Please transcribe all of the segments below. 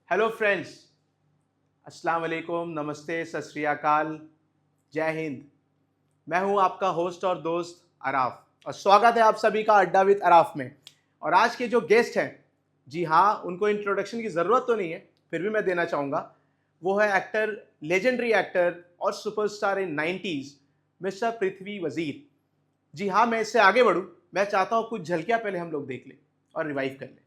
Hello friends, अस्सलाम वालेकुम, नमस्ते, सत श्री अकाल, जय हिंद। मैं हूं आपका होस्ट और दोस्त अराफ और स्वागत है आप सभी का अड्डा विद अराफ में। और आज के जो गेस्ट हैं, जी हाँ, उनको इंट्रोडक्शन की ज़रूरत तो नहीं है, फिर भी मैं देना चाहूँगा। वो है एक्टर, लेजेंडरी एक्टर और सुपरस्टार इन 90s मिस्टर पृथ्वी वजीर। जी हाँ, मैं इससे आगे बढ़ूँ, मैं चाहता हूँ कुछ झलकियाँ पहले हम लोग देख लें और रिवाइव कर लें।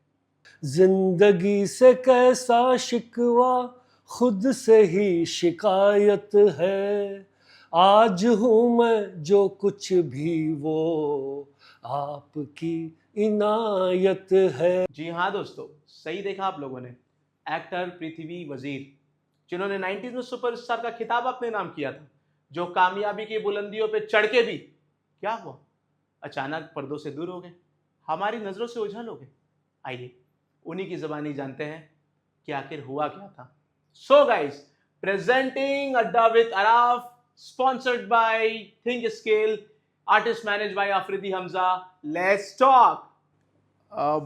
जिंदगी से कैसा शिकवा, खुद से ही शिकायत है। आज हूँ मैं जो कुछ भी वो आपकी इनायत है। जी हाँ दोस्तों, सही देखा आप लोगों ने। एक्टर पृथ्वी वजीर, जिन्होंने 90s में सुपरस्टार का खिताब अपने नाम किया था, जो कामयाबी की बुलंदियों पे चढ़ के भी क्या हुआ, अचानक पर्दों से दूर हो गए, हमारी नजरों से ओझल हो गए। आइए उन्हीं की ज़बानी जानते हैं कि आखिर हुआ क्या था। So guys, presenting Adda with Araf, sponsored by Think Scale, artist manage by Afridi Hamza, let's talk.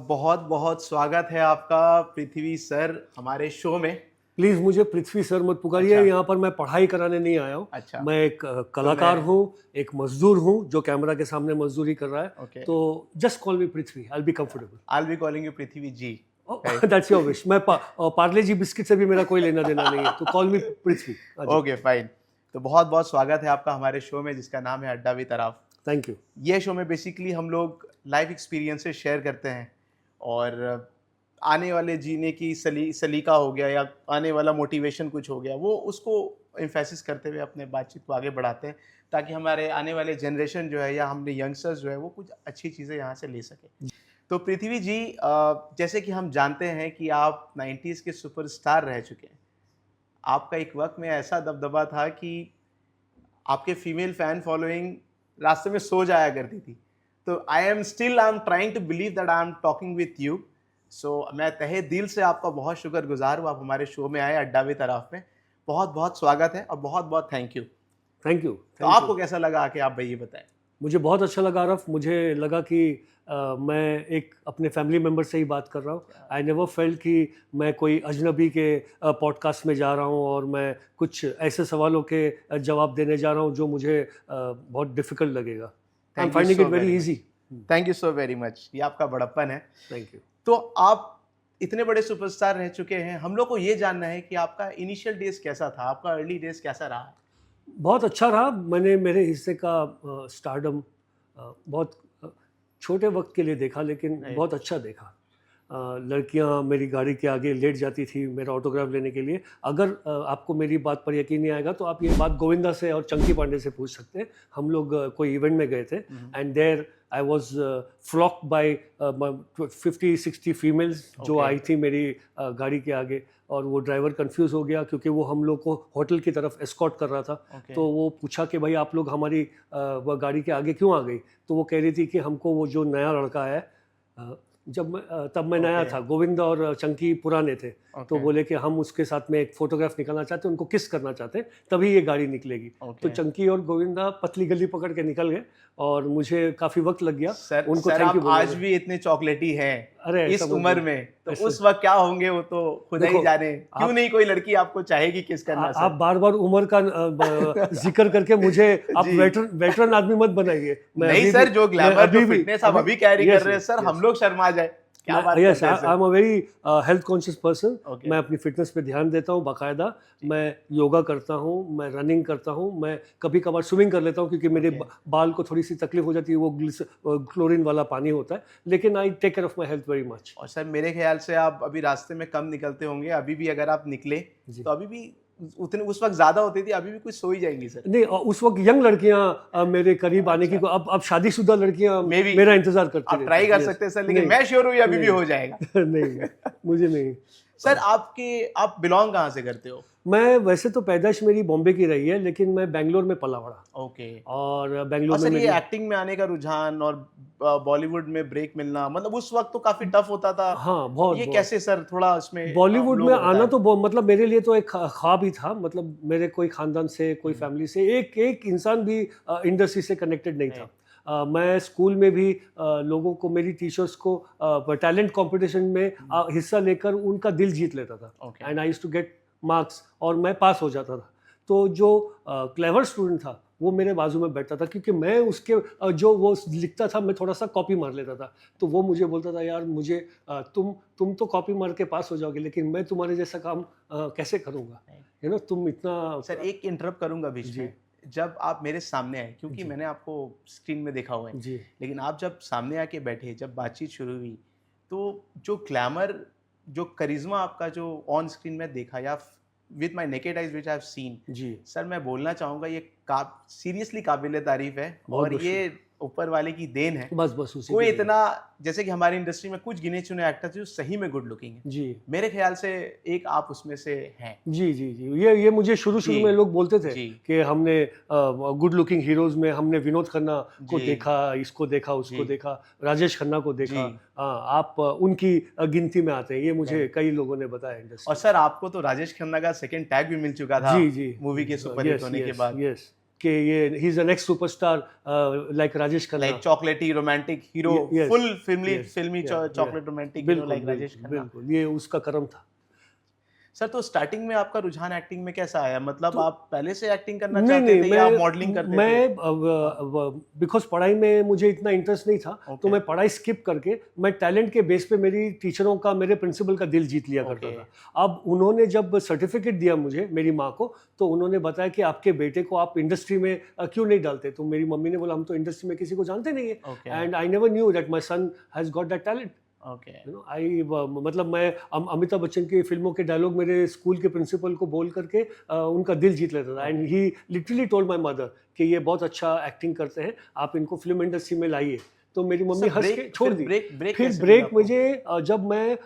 बहुत बहुत स्वागत है आपका पृथ्वी सर हमारे शो में। प्लीज मुझे पृथ्वी सर मत पुकारिए। अच्छा। यहाँ पर मैं पढ़ाई कराने नहीं आया हूँ। अच्छा। मैं एक कलाकार हूँ, एक मजदूर हूँ जो कैमरा के सामने मजदूरी कर रहा है। Okay. तो just call me Prithvi, I will be comfortable. I'll be calling you Prithvi ji. That's your wish. मैं पार्ले जी बिस्किट से भी मेरा कोई लेना देना नहीं है, तो call me Prithvi. Okay fine. तो बहुत बहुत स्वागत है आपका हमारे शो में, जिसका नाम है Adda with Araf. Thank you. ये शो में बेसिकली हम लोग लाइफ एक्सपीरियंसेस शेयर करते हैं और आने वाले जीने की सलीका हो गया या आने वाला मोटिवेशन कुछ हो गया, वो उसको एम्फेसिस करते हुए अपने बातचीत को आगे बढ़ाते हैं, ताकि हमारे आने वाले जनरेशन जो है या हमने यंगस्टर्स जो है वो कुछ अच्छी चीज़ें यहाँ से ले सकें। तो पृथ्वी जी, जैसे कि हम जानते हैं कि आप 90s के सुपरस्टार रह चुके हैं। आपका एक वक्त में ऐसा दबदबा था कि आपके फीमेल फैन फॉलोइंग रास्ते में सो जाया करती थी। तो I am trying to believe that I am talking with you. So मैं तहे दिल से आपका बहुत शुक्रगुजार हूँ, आप हमारे शो में आए अड्डा विद अराफ में। बहुत बहुत स्वागत है और बहुत बहुत थैंक यू। Thank you. तो आपको कैसा लगा आके, आप भाई ये बताएं। मुझे बहुत अच्छा लगा आरफ। मुझे लगा कि मैं एक अपने फैमिली मेम्बर से ही बात कर रहा हूँ। आई नेवर फेल्ट कि मैं कोई अजनबी के पॉडकास्ट में जा रहा हूँ और मैं कुछ ऐसे सवालों के जवाब देने जा रहा हूँ जो मुझे बहुत डिफिकल्ट लगेगा। I am finding it very easy. Thank you so very much. ये आपका बड़प्पन है। Thank you. तो आप इतने बड़े सुपरस्टार रह चुके हैं, हम लोग को ये जानना है कि आपका इनिशियल डेज कैसा था, आपका अर्ली डेज कैसा रहा है? बहुत अच्छा रहा। मैंने मेरे हिस्से का स्टारडम बहुत छोटे वक्त के लिए देखा, लेकिन बहुत अच्छा देखा। लड़कियां मेरी गाड़ी के आगे लेट जाती थी मेरा ऑटोग्राफ लेने के लिए। अगर आपको मेरी बात पर यकीन नहीं आएगा तो आप ये बात गोविंदा से और चंकी पांडे से पूछ सकते हैं। हम लोग कोई इवेंट में गए थे and there I was flocked by 50-60 females जो आई थी मेरी गाड़ी के आगे। और वो ड्राइवर कंफ्यूज हो गया क्योंकि वो हम लोग को होटल की तरफ एस्कॉर्ट कर रहा था। तो वो पूछा कि भाई आप लोग हमारी वो गाड़ी के आगे क्यों आ गई? तो वो कह रही थी कि हमको वो जो नया लड़का है, तब मैं नया था, गोविंद और चंकी पुराने थे। तो बोले कि हम उसके साथ में एक फोटोग्राफ निकालना चाहते हैं, उनको किस करना चाहते हैं, तभी ये गाड़ी निकलेगी। तो चंकी और गोविंदा पतली गली पकड़ के निकल गए और मुझे काफी वक्त लग गया उनको थैंक यू। आज भी इतने चॉकलेटी हैं अरे इस उम्र में, तो उस वक्त क्या होंगे वो तो खुदा ही जाने। क्यों नहीं कोई लड़की आपको चाहेगी किस करना? आप बार बार उम्र का जिक्र करके मुझे आप वेटरन आदमी मत बनाइए। नहीं सर, जो ग्लैमर जो फिटनेस आप अभी कैरी कर रहे हैं सर, हम लोग शर्मा जाए। Yes, I am a very health conscious person. मैं अपनी फिटनेस पे ध्यान देता हूँ बाकायदा। मैं योगा करता हूँ, मैं रनिंग करता हूँ, मैं कभी कभार स्विमिंग कर लेता हूँ क्योंकि मेरे बाल को थोड़ी सी तकलीफ हो जाती है, वो क्लोरीन वाला पानी होता है। लेकिन I take care of my health very much. और सर मेरे ख्याल से आप अभी रास्ते में कम निकलते होंगे। अभी भी अगर आप निकले तो अभी भी उतने उस वक्त ज्यादा होती थी, अभी भी कुछ सो ही जाएंगी सर। नहीं, उस वक्त यंग लड़कियां मेरे करीब आने की, अब शादीशुदा लड़कियां मेरा इंतजार करती हैं। ट्राई कर सकते हैं सर, लेकिन मैं श्योर हूँ अभी भी हो जाएगा। नहीं, मुझे नहीं। सर आप बिलोंग कहाँ से करते हो? मैं वैसे तो पैदाइश मेरी बॉम्बे की रही है, लेकिन मैं बेंगलोर में पला बड़ा। ओके। और बेंगलोर में ये एक्टिंग में आने का रुझान और बॉलीवुड में ब्रेक मिलना, मतलब उस वक्त तो काफी टफ होता था। हाँ, बहुत। ये कैसे सर, थोड़ा इसमें बॉलीवुड में आना तो मतलब मेरे लिए तो एक ख्वाब ही था। मतलब मेरे कोई खानदान से, कोई फैमिली से एक इंसान भी इंडस्ट्री से कनेक्टेड नहीं था। मैं स्कूल में भी लोगों को, मेरी टीचर्स को टैलेंट कंपटीशन में हिस्सा लेकर उनका दिल जीत लेता था, and I used to get marks और मैं पास हो जाता था। तो जो क्लेवर स्टूडेंट था वो मेरे बाजू में बैठता था, क्योंकि मैं उसके जो वो लिखता था मैं थोड़ा सा कॉपी मार लेता था। तो वो मुझे बोलता था, यार मुझे तुम तो कॉपी मार के पास हो जाओगे, लेकिन मैं तुम्हारे जैसा काम कैसे करूँगा, यू नो, तुम इतना। सर एक इंटरप्ट करूंगा बीच में, जब आप मेरे सामने आए, क्योंकि मैंने आपको स्क्रीन में देखा हुआ है जी, लेकिन आप जब सामने आके बैठे, जब बातचीत शुरू हुई, तो जो ग्लैमर, जो करिश्मा आपका जो ऑन स्क्रीन में देखा या with my naked eyes which I have seen, जी, सर मैं बोलना चाहूँगा ये सीरियसली काबिल तारीफ है बहुत और ये ऊपर वाले की देन है। बस उसी कोई के लिए। इतना, जैसे कि हमारी इंडस्ट्री में कुछ गिने चुने एक्टर जो सही में गुड लुकिंग है, जी मेरे ख्याल से एक आप उसमें से हैं। जी जी जी, ये मुझे शुरू जी, में लोग बोलते थे जी, कि हमने गुड लुकिंग हीरोज में हमने विनोद खन्ना को जी, देखा, इसको देखा, उसको जी, देखा, राजेश खन्ना को देखा। जी। आप उनकी गिनती में आते हैं, ये मुझे Right. कई लोगों ने बताया और इंडस्ट्री। सर आपको तो राजेश खन्ना का सेकंड टैग भी मिल चुका था जी जी, मूवी के सुपर हिट होने के बाद, यस, कि ये he is the next superstar like Rajesh Khanna, like चॉकलेटी रोमांटिक हीरो, Yes, फुल फिल्मी yes, फिल्मी yeah, chocolate romantic hero like Rajesh Khanna. बिल्कुल, ये उसका कर्म था। सर तो स्टार्टिंग में आपका रुझान एक्टिंग में कैसा आया, मतलब तो आप पहले से एक्टिंग करना नहीं चाहते नहीं, थे या आप मॉडलिंग करते थे? मैं बिकॉज पढ़ाई में मुझे इतना इंटरेस्ट नहीं था, तो Okay. मैं पढ़ाई स्किप करके मैं टैलेंट के बेस पे मेरी टीचरों का, मेरे प्रिंसिपल का दिल जीत लिया करता Okay. था। अब उन्होंने जब सर्टिफिकेट दिया मुझे, मेरी माँ को, तो उन्होंने बताया कि आपके बेटे को आप इंडस्ट्री में क्यों नहीं डालते। तो मेरी मम्मी ने बोला, हम तो इंडस्ट्री में किसी को जानते नहीं है, Okay. And I never knew that my son has got that talent. Okay. You know, I मतलब मैं अमिताभ बच्चन की फिल्मों के डायलॉग मेरे स्कूल के प्रिंसिपल को बोल करके उनका दिल जीत लेता था, and he literally told my mother कि ये बहुत अच्छा एक्टिंग करते हैं, आप इनको फिल्म इंडस्ट्री में लाइए। तो मेरी मम्मी हंस के छोड़ दी। फिर ब्रेक मुझे जब मैं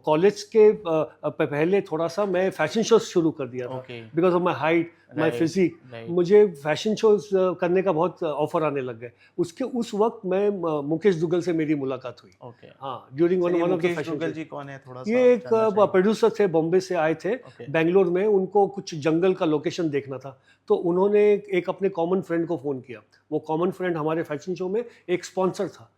कॉलेज के पहले थोड़ा सा मैं फैशन शोज शुरू कर दिया था, because of my height, my physique, मुझे फैशन शोज करने का बहुत ऑफर आने लग गए। उस वक्त मैं मुकेश दुग्गल से मेरी मुलाकात हुई। हाँ, during one of the fashion shows. जी कौन है, थोड़ा सा ये एक प्रोड्यूसर थे, बॉम्बे से आए थे, बेंगलोर में, उनको कुछ जंगल का लोकेशन देखना था, तो उन्होंने एक अपने कॉमन फ्रेंड को फ़ोन किया। वो कॉमन फ्रेंड हमारे फैशन शो में एक स्पॉन्सर था।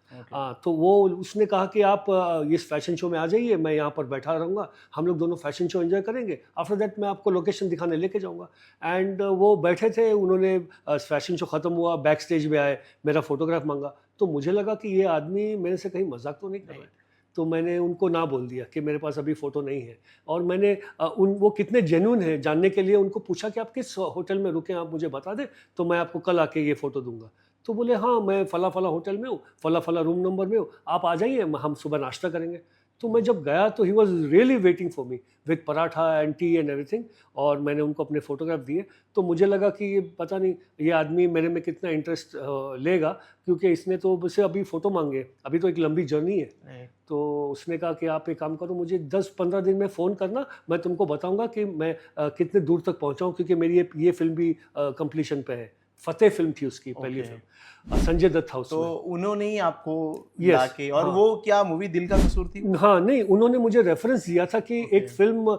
तो वो उसने कहा कि आप इस फैशन शो में आ जाइए, मैं यहाँ पर बैठा रहूँगा, हम लोग दोनों फैशन शो एंजॉय करेंगे, आफ्टर दैट मैं आपको लोकेशन दिखाने लेके जाऊँगा। एंड वो बैठे थे, उन्होंने फैशन शो ख़त्म हुआ, बैक स्टेज में आए, मेरा फोटोग्राफ मांगा, तो मुझे लगा कि ये आदमी मेरे से कहीं मजाक तो नहीं कर रहा है, तो मैंने उनको ना बोल दिया कि मेरे पास अभी फ़ोटो नहीं है। और मैंने वो कितने जेन्युइन है जानने के लिए उनको पूछा कि आप किस होटल में रुके, आप मुझे बता दें तो मैं आपको कल आके ये फ़ोटो दूंगा। तो बोले, हाँ मैं फ़ला फ़ला होटल में हूँ, फ़ला फ़ला रूम नंबर में हूँ, आप आ जाइए, हम सुबह नाश्ता करेंगे। तो मैं जब गया तो he was really waiting for me with paratha and T and everything, और मैंने उनको अपने फ़ोटोग्राफ दिए। तो मुझे लगा कि ये पता नहीं ये आदमी मेरे में कितना इंटरेस्ट लेगा, क्योंकि इसने तो मुझसे अभी फ़ोटो मांगे, अभी तो एक लंबी जर्नी है। तो उसने कहा कि आप एक काम करो, मुझे 10-15 दिन में फ़ोन करना, मैं तुमको बताऊंगा कि मैं कितने दूर तक पहुंचा हूँ, क्योंकि मेरी ये फिल्म भी कंप्लीशन पे है। फतेह फिल्म थी उसकी पहली फिल्म, संजय दत्त था उसमें। तो उन्होंने ही आपको Yes, लाके, और हाँ। वो क्या मूवी दिल का कसूर थी? हाँ नहीं, उन्होंने मुझे रेफरेंस दिया था कि एक फिल्म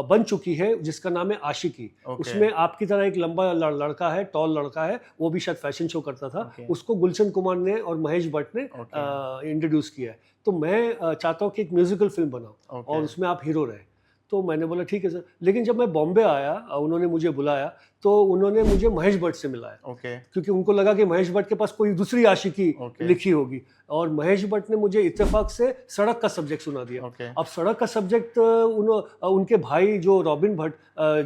बन चुकी है जिसका नाम है आशिकी। उसमें आपकी तरह एक लंबा लड़का है, टॉल लड़का है, वो भी शायद फैशन शो करता था। उसको गुलशन कुमार ने और महेश भट्ट ने इंट्रोड्यूस किया है। तो मैं चाहता हूँ कि एक म्यूजिकल फिल्म बनाओ और उसमें आप हीरो रहे। तो मैंने बोला ठीक है सर। लेकिन जब मैं बॉम्बे आया, उन्होंने मुझे बुलाया, तो उन्होंने मुझे महेश भट्ट से मिलाया, क्योंकि उनको लगा कि महेश भट्ट के पास कोई दूसरी आशिकी लिखी होगी। और महेश भट्ट ने मुझे इत्तेफाक से सड़क का सब्जेक्ट सुना दिया। अब सड़क का सब्जेक्ट उनके भाई जो रॉबिन भट्ट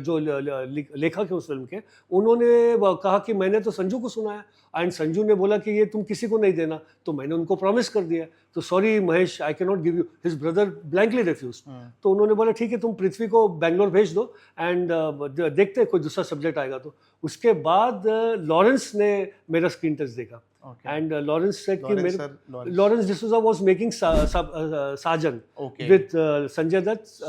जो लेखक है उस फिल्म के, उन्होंने कहा कि मैंने तो संजू को सुनाया, एंड संजू ने बोला कि ये तुम किसी को नहीं देना। तो मैंने उनको प्रॉमिस कर दिया, तो sorry Mahesh, I cannot give you. His brother blankly refuse. तो उन्होंने बोला ठीक है, तुम पृथ्वी को बैंगलोर भेज दो एंड देखते हैं कोई दूसरा सब्जेक्ट आएगा। तो उसके बाद लॉरेंस ने मेरा स्क्रीन टेस्ट देखा, एंड लॉरेंस सेड कि मेरे Lawrence D'Souza was making Saajan with Sanjay Dutt,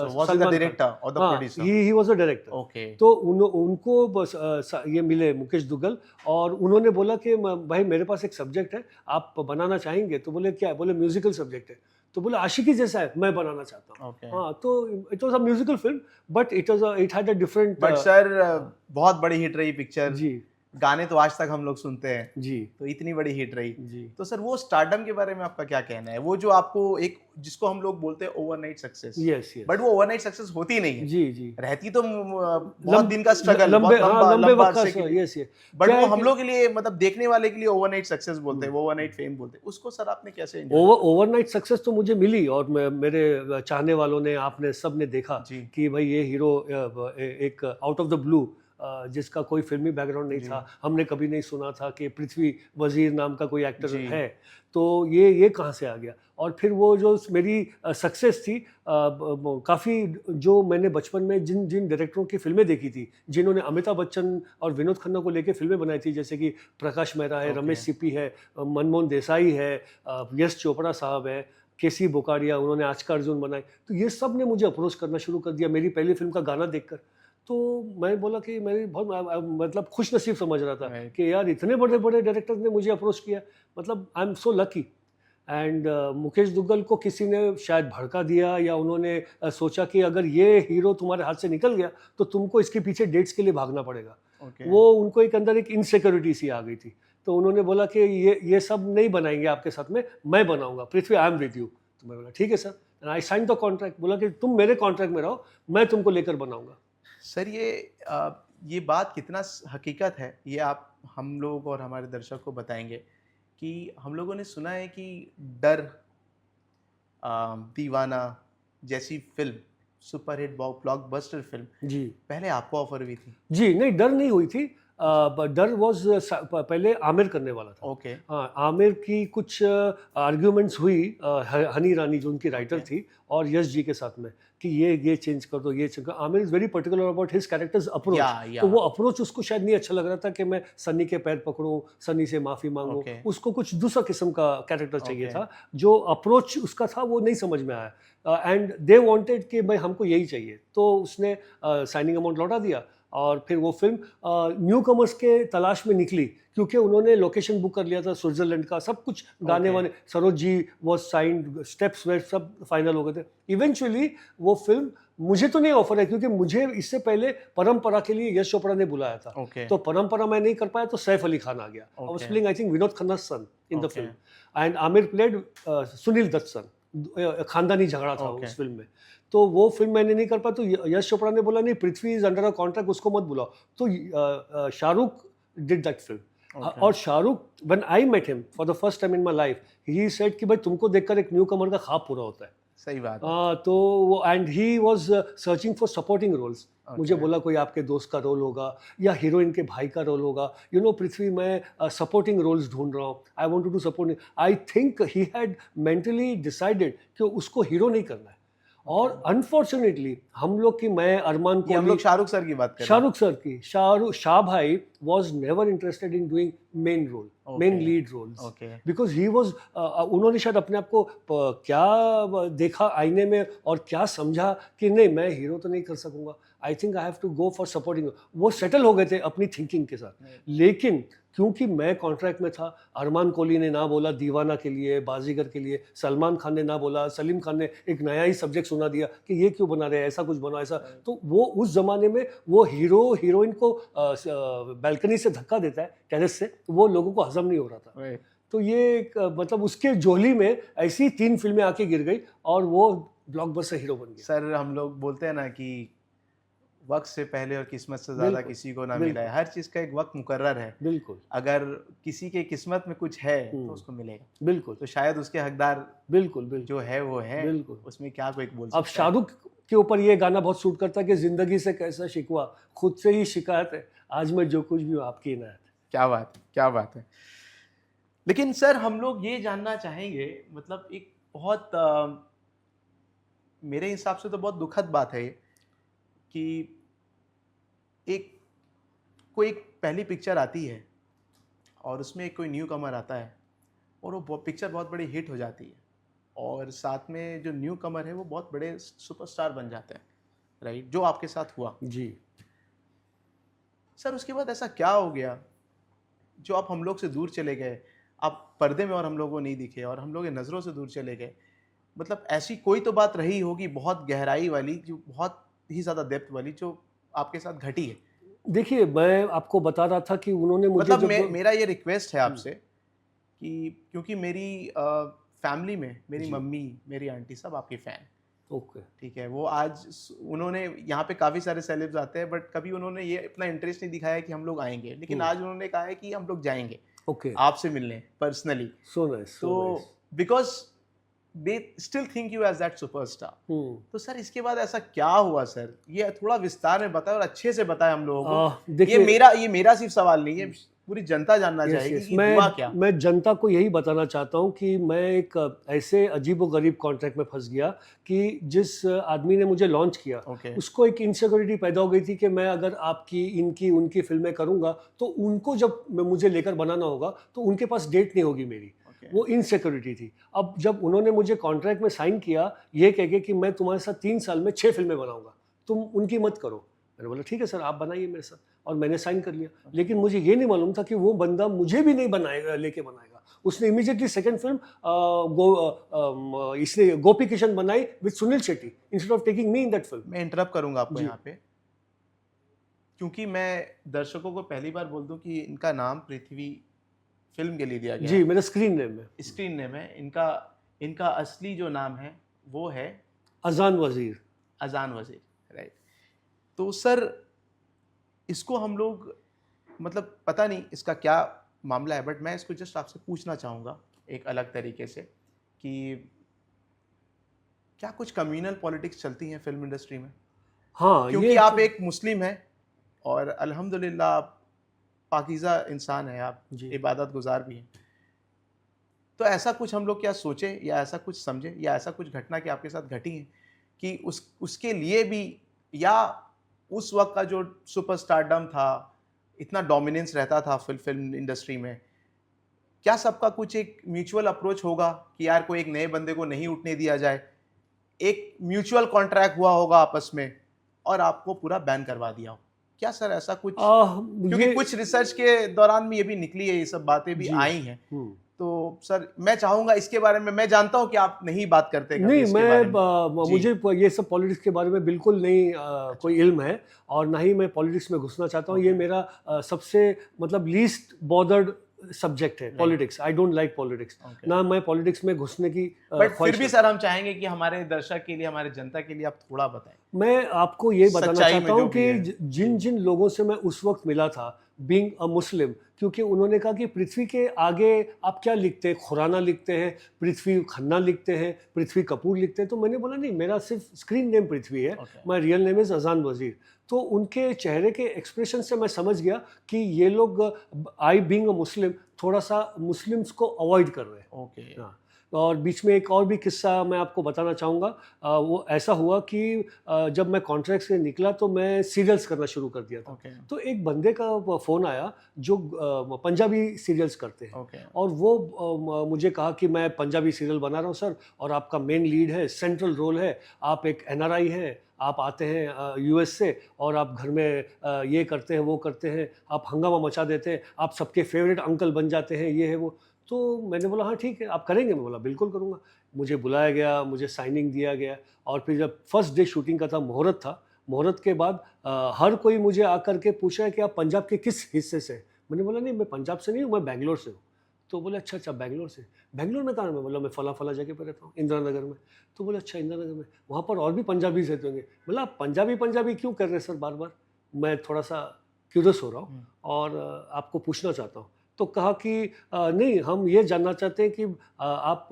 he was the director. तो उनको बस ये मिले मुकेश दुग्गल, और उन्होंने बोला कि भाई मेरे पास एक सब्जेक्ट है, आप बनाना चाहेंगे? तो बोले क्या है? बोले म्यूजिकल सब्जेक्ट है। तो बोले आशिकी जैसा है, मैं बनाना चाहता हूँ। हाँ, तो it was a musical film, but it had a different. But sir बहुत बड़ी हिट रही पिक्चर जी, गाने तो आज तक हम लोग सुनते हैं, जी तो इतनी बड़ी हिट रही। जी। तो सर वो स्टारडम के बारे में आपका क्या कहना है? वो जो आपको एक जिसको हम लोग बोलते हैं overnight success, yes yes. But वो ओवरनाइट सक्सेस होती नहीं है, जी जी। रहती तो बहुत दिन का स्ट्रगल, लंबे, बहुत हाँ लंबा लंबे लंबा वक्त अरसे के का, लिए, यस यस। बट क्या वो है हम कि लोग के लिए मतलब देखने वाले के लिए ओवरनाइट सक्सेस बोलते हैं, वो ओवरनाइट फेम बोलते हैं। उसको सर आपने कैसे एंजॉय ओवरनाइट सक्सेस तो मुझे मिली, और मेरे चाहने वालों ने, आपने सब ने देखा जी कि भाई ये हीरो एक आउट ऑफ द ब्लू, जिसका कोई फिल्मी बैकग्राउंड नहीं जी था, हमने कभी नहीं सुना था कि पृथ्वी वजीर नाम का कोई एक्टर जी है, तो ये कहाँ से आ गया। और फिर वो जो मेरी सक्सेस थी, काफ़ी जो मैंने बचपन में जिन जिन डायरेक्टरों की फिल्में देखी थी, जिन्होंने अमिताभ बच्चन और विनोद खन्ना को लेके फिल्में बनाई थी, जैसे कि प्रकाश मेहरा है, ओके रमेश सिप्पी है, मनमोहन देसाई है, यश चोपड़ा साहब है, केसी बोकारिया, उन्होंने आज का अर्जुन बनाए, तो ये सब ने मुझे अप्रोच करना शुरू कर दिया मेरी पहली फिल्म का गाना देखकर। तो मैं बोला कि मैं बहुत मतलब खुश नसीब समझ रहा था Right. कि यार इतने बड़े बड़े डायरेक्टर ने मुझे अप्रोच किया, मतलब I am so lucky. And Mukesh Duggal को किसी ने शायद भड़का दिया, या उन्होंने सोचा कि अगर ये हीरो तुम्हारे हाथ से निकल गया तो तुमको इसके पीछे डेट्स के लिए भागना पड़ेगा। ओके वो उनको एक अंदर एक इनसिक्योरिटी सी आ गई थी, तो उन्होंने बोला कि ये सब नहीं बनाएंगे आपके साथ में, मैं बनाऊंगा, Prithvi I am with you. तो मैं बोला ठीक है sir, and I sign the contract, बोला कि तुम मेरे कॉन्ट्रैक्ट में रहो, मैं तुमको लेकर बनाऊंगा। सर ये बात कितना हकीकत है, ये आप हम लोग और हमारे दर्शक को बताएंगे कि हम लोगों ने सुना है कि डर, दीवाना जैसी फिल्म, सुपरहिट ब्लॉकबस्टर फिल्म जी पहले आपको ऑफर हुई थी। जी, नहीं डर नहीं हुई थी, डर वॉज पहले आमिर करने वाला था। ओके हाँ, आमिर की कुछ आर्ग्यूमेंट्स हुई, हनी ईरानी जो उनकी राइटर Okay. थी, और यश जी के साथ में, कि ये चेंज कर दो, ये चेंज कर। Aamir is very particular about his characters approach. या तो वो अप्रोच उसको शायद नहीं अच्छा लग रहा था कि मैं सनी के पैर पकड़ूं, सनी से माफ़ी मांगूं। Okay. उसको कुछ दूसरा किस्म का कैरेक्टर चाहिए Okay. था, जो अप्रोच उसका था वो नहीं समझ में आया, एंड दे वांटेड कि भाई हमको यही चाहिए, तो उसने साइनिंग अमाउंट लौटा दिया। और फिर वो फिल्म न्यू कमर्स के तलाश में निकली, क्योंकि उन्होंने लोकेशन बुक कर लिया था स्विट्जरलैंड का, सब कुछ गाने Okay. वाने, Saroj ji was signed, steps wait सब फाइनल हो गए थे। इवेंचुअली वो फिल्म मुझे तो नहीं ऑफर है, क्योंकि मुझे इससे पहले परंपरा के लिए यश चोपड़ा ने बुलाया था। ओके तो परंपरा मैं नहीं कर पाया, तो सैफ अली खान आ गया। I was Okay. Playing I think Vinod Khanna son in the Okay. Film, and Aamir played Sunil Dutt son. खानदानी झगड़ा था Okay. उस फिल्म में। तो वो फिल्म मैंने नहीं कर पाया, तो यश चोपड़ा ने बोला नहीं, Prithvi is under a contract, उसको मत बुलाओ। तो Shahrukh did that film. Okay. और Shahrukh, when I met him for the first time in my life, he said कि भाई तुमको देखकर एक न्यू कमर का ख्वाब पूरा होता है। सही बात है। तो वो, and he was searching for supporting roles. मुझे Okay. बोला कोई आपके दोस्त का रोल होगा, या हीरोइन के भाई का रोल होगा, यू नो पृथ्वी, मैं सपोर्टिंग रोल्स ढूंढ रहा हूँ, I want to support. I think he had mentally decided कि उसको हीरो नहीं करना है। और अनफॉर्चुनेटली हम लोग की, मैं अरमान ये हम कोहली, लोग शाहरुख सर की बात कर रहे हैं। शाहरुख सर की, शाह भाई was never interested in doing main role, main Okay. lead roles, Okay. because he was उन्होंने शायद अपने आप को क्या देखा आईने में और क्या समझा कि नहीं, मैं हीरो तो नहीं कर सकूंगा, I think I have to go for supporting. वो सेटल हो गए थे अपनी थिंकिंग के साथ। लेकिन क्योंकि मैं कॉन्ट्रैक्ट में था, अरमान कोहली ने ना बोला दीवाना के लिए, बाजीगर के लिए, सलमान खान ने ना बोला, सलीम खान ने एक नया ही सब्जेक्ट सुना दिया कि ये क्यों बना रहे हैं, ऐसा कुछ बना ऐसा। तो वो उस जमाने में वो हीरो हीरोइन को बालकनी से धक्का देता है, टेरेस से, वो लोगों को हजम नहीं हो रहा था। Right. तो ये एक, मतलब उसके जोली में ऐसी 3 फिल्में आके गिर गई और वो ब्लॉकबस्टर हीरो बन गया। सर हम लोग बोलते हैं ना कि वक्त से पहले और किस्मत से ज़्यादा बिल्कुल, किसी को ना बिल्कुल। मिला है। हर चीज़ का एक वक्त मुकर्रर है। बिल्कुल अगर किसी के किस्मत में कुछ है तो उसको मिलेगा। बिल्कुल तो शायद उसके हकदार बिल्कुल बिल्कुल जो है वो है। बिल्कुल। उसमें क्या कोई बोल सकता अब है। शाहरुख के ऊपर ये गाना बहुत सूट करता है कि जिंदगी से कैसा शिकवा, खुद से ही शिकायत है, आज मैं जो कुछ भी हूँ आपकी इनायत है। क्या बात है, क्या बात है। लेकिन सर हम लोग ये जानना चाहेंगे, मतलब एक बहुत मेरे हिसाब से तो बहुत दुखद बात है ये कि एक कोई पहली पिक्चर आती है और उसमें एक कोई न्यू कमर आता है और वो पिक्चर बहुत बड़ी हिट हो जाती है और साथ में जो न्यू कमर है वो बहुत बड़े सुपरस्टार बन जाते हैं, राइट, जो आपके साथ हुआ। जी सर उसके बाद ऐसा क्या हो गया जो आप हम लोग से दूर चले गए, आप पर्दे में और हम लोगों को नहीं दिखे और हम लोग के नज़रों से दूर चले गए। मतलब ऐसी कोई तो बात रही होगी बहुत गहराई वाली, जो बहुत ही ज़्यादा डेप्थ वाली, जो आपके साथ घटी है। देखिए, मैं आपको बता रहा था कि उन्होंने मुझे मतलब जब मेरा ये रिक्वेस्ट है आपसे कि क्योंकि मेरी फैमिली में मेरी जी, मम्मी, मेरी आंटी सब आपके फैन, ओके, ठीक है। वो आज उन्होंने यहाँ पे काफ़ी सारे सेलेब्स आते हैं, बट कभी उन्होंने ये इतना इंटरेस्ट नहीं दिखाया कि हम लोग आएँगे। लेकिन आज उन्होंने कहा है कि हम लोग जाएँगे ओके, आपसे मिलने पर्सनली। सो नाइस, तो so nice. Because they still think you as that superstar. हुँ। तो सर इसके बाद ऐसा क्या हुआ सर? ये थोड़ा विस्तार में बताएँ और अच्छे से बताएँ हम लोगों को। देखिए, ये मेरा सिर्फ़ सवाल नहीं है, पूरी जनता जानना यस चाहेगी यस, कि हुआ क्या? मैं जनता को यही बताना चाहता हूँ कि मैं एक ऐसे अजीबो-गरीब कॉन्ट्रैक्ट में फँस गया कि जिस आदमी ने मुझे लॉन्च किया, ओके, उसको एक इनसिक्योरिटी पैदा हो गई थी कि मैं अगर आपकी, इनकी, उनकी फ़िल्में करूँगा, तो उनको जब मुझे लेकर बनाना होगा, तो उनके पास डेट नहीं होगी मेरी। ओके, वो इनसिक्योरिटी थी। अब जब उन्होंने मुझे कॉन्ट्रैक्ट में साइन किया, ये कह के कि मैं तुम्हारे साथ 3 साल में 6 फ़िल्में बनाऊँगा, तुम उनकी मत करो। मैंने बोला ठीक है सर, आप बनाइए मेरे साथ, और मैंने साइन कर लिया। लेकिन मुझे ये नहीं मालूम था कि वो बंदा मुझे भी नहीं बनाएगा, लेके बनाएगा। उसने इमीडिएटली सेकंड फ़िल्म इसने गोपी किशन बनाई with Sunil Shetty instead of taking me in that film. मैं इंटरप्ट करूँगा आपको जी। यहाँ पे, क्योंकि मैं दर्शकों को पहली बार बोल दूँ कि इनका नाम पृथ्वी फ़िल्म के लिए दिया गया जी, है। मेरा स्क्रीन नेम है। स्क्रीन नेम है। इनका इनका असली जो नाम है, वो है अज़ान वज़ीर। अज़ान वज़ीर, राइट। तो सर इसको हम लोग मतलब पता नहीं इसका क्या मामला है, बट मैं इसको जस्ट आपसे पूछना चाहूँगा एक अलग तरीके से कि क्या कुछ कम्युनल पॉलिटिक्स चलती हैं फ़िल्म इंडस्ट्री में? हाँ, क्योंकि ये आप एक मुस्लिम हैं और अल्हम्दुलिल्लाह आप पाकीज़ा इंसान हैं, आप जी। इबादत गुज़ार भी हैं। तो ऐसा कुछ हम लोग क्या सोचें या ऐसा कुछ समझें या ऐसा कुछ घटना कि आपके साथ घटी है कि उसके लिए भी, या उस वक़्त का जो सुपरस्टारडम था, इतना डोमिनेंस रहता था फ़िल्म इंडस्ट्री में, क्या सबका कुछ एक म्यूचुअल अप्रोच होगा कि यार कोई एक नए बंदे को नहीं उठने दिया जाए? एक म्यूचुअल कॉन्ट्रैक्ट हुआ होगा आपस में और आपको पूरा बैन करवा दिया हो। क्या सर ऐसा कुछ? क्योंकि ये कुछ रिसर्च के दौरान में ये भी निकली है, ये सब बातें भी जी। आई हैं। हुँ। तो सर मैं चाहूँगा इसके बारे में, मैं जानता हूँ कि आप नहीं बात करते कभी नहीं, इसके बारे में। जी, मुझे ये सब पॉलिटिक्स के बारे में बिल्कुल नहीं कोई इल्म है, और ना ही मैं पॉलिटिक्स में घुसना चाहता हूँ। ये ओके, मेरा सबसे मतलब लीस्ट बॉदर्ड सब्जेक्ट है right, politics. I don't like politics. Okay. ना मैं पॉलिटिक्स में घुसने की बट फिर ख्वाहिश भी रखता सर हम चाहेंगे कि हमारे दर्शक के लिए, हमारे जनता के लिए आप थोड़ा बताएँ, हूँ। मैं आपको ये बताना सच्चाई चाहता में जो हूँ भी कि है। जिन जी, जिन लोगों से मैं उस वक्त मिला था, बीइंग अ मुस्लिम, क्योंकि उन्होंने कहा कि पृथ्वी के आगे आप क्या लिखते हैं? खुराना लिखते हैं, पृथ्वी खन्ना लिखते हैं, पृथ्वी कपूर लिखते हैं। तो मैंने बोला नहीं, मेरा सिर्फ स्क्रीन नेम पृथ्वी है, okay, my real name is अज़ान वज़ीर। तो उनके चेहरे के एक्सप्रेशन से मैं समझ गया कि ये लोग आई बीइंग अ मुस्लिम थोड़ा-सा मुस्लिम्स को अवॉइड कर रहे हैं। ओके, हाँ, और बीच में एक और भी किस्सा मैं आपको बताना चाहूँगा। वो ऐसा हुआ कि जब मैं कॉन्ट्रैक्ट से निकला तो मैं सीरियल्स करना शुरू कर दिया था। ओके, तो एक बंदे का फ़ोन आया जो पंजाबी सीरियल्स करते हैं, ओके, और वो मुझे कहा कि मैं पंजाबी सीरियल बना रहा हूँ सर, और आपका मेन लीड है, सेंट्रल रोल है, आप एक एनआरआई हैं, आप आते हैं यूएस से, और आप घर में ये करते हैं, वो करते हैं, आप हंगामा मचा देते हैं, आप सबके फेवरेट अंकल बन जाते हैं, ये है वो। तो मैंने बोला हाँ ठीक है, आप करेंगे? मैं बोला बिल्कुल करूँगा। मुझे बुलाया गया, मुझे साइनिंग दिया गया, और फिर जब फर्स्ट डे शूटिंग का था, मुहूर्त था, मुहूर्त के बाद हर कोई मुझे आकर के पूछा है कि आप पंजाब के किस हिस्से से हैं? मैंने बोला नहीं, मैं पंजाब से नहीं हूँ, मैं बैंगलोर से हूँ। तो बोले अच्छा अच्छा, बैंगलोर से, बैंगलोर में कहाँ है? मैं बोला मैं फला फला जगह पे रहता हूँ, इंदिरा नगर में। तो बोले अच्छा, इंदिरा नगर में, वहाँ पर और भी पंजाबी रहते होंगे। बोला आप पंजाबी पंजाबी क्यों कर रहे हैं सर बार बार? मैं थोड़ा सा क्यूरियस हो रहा हूँ, और आपको पूछना चाहता हूँ। तो कहा कि नहीं, हम ये जानना चाहते हैं कि आप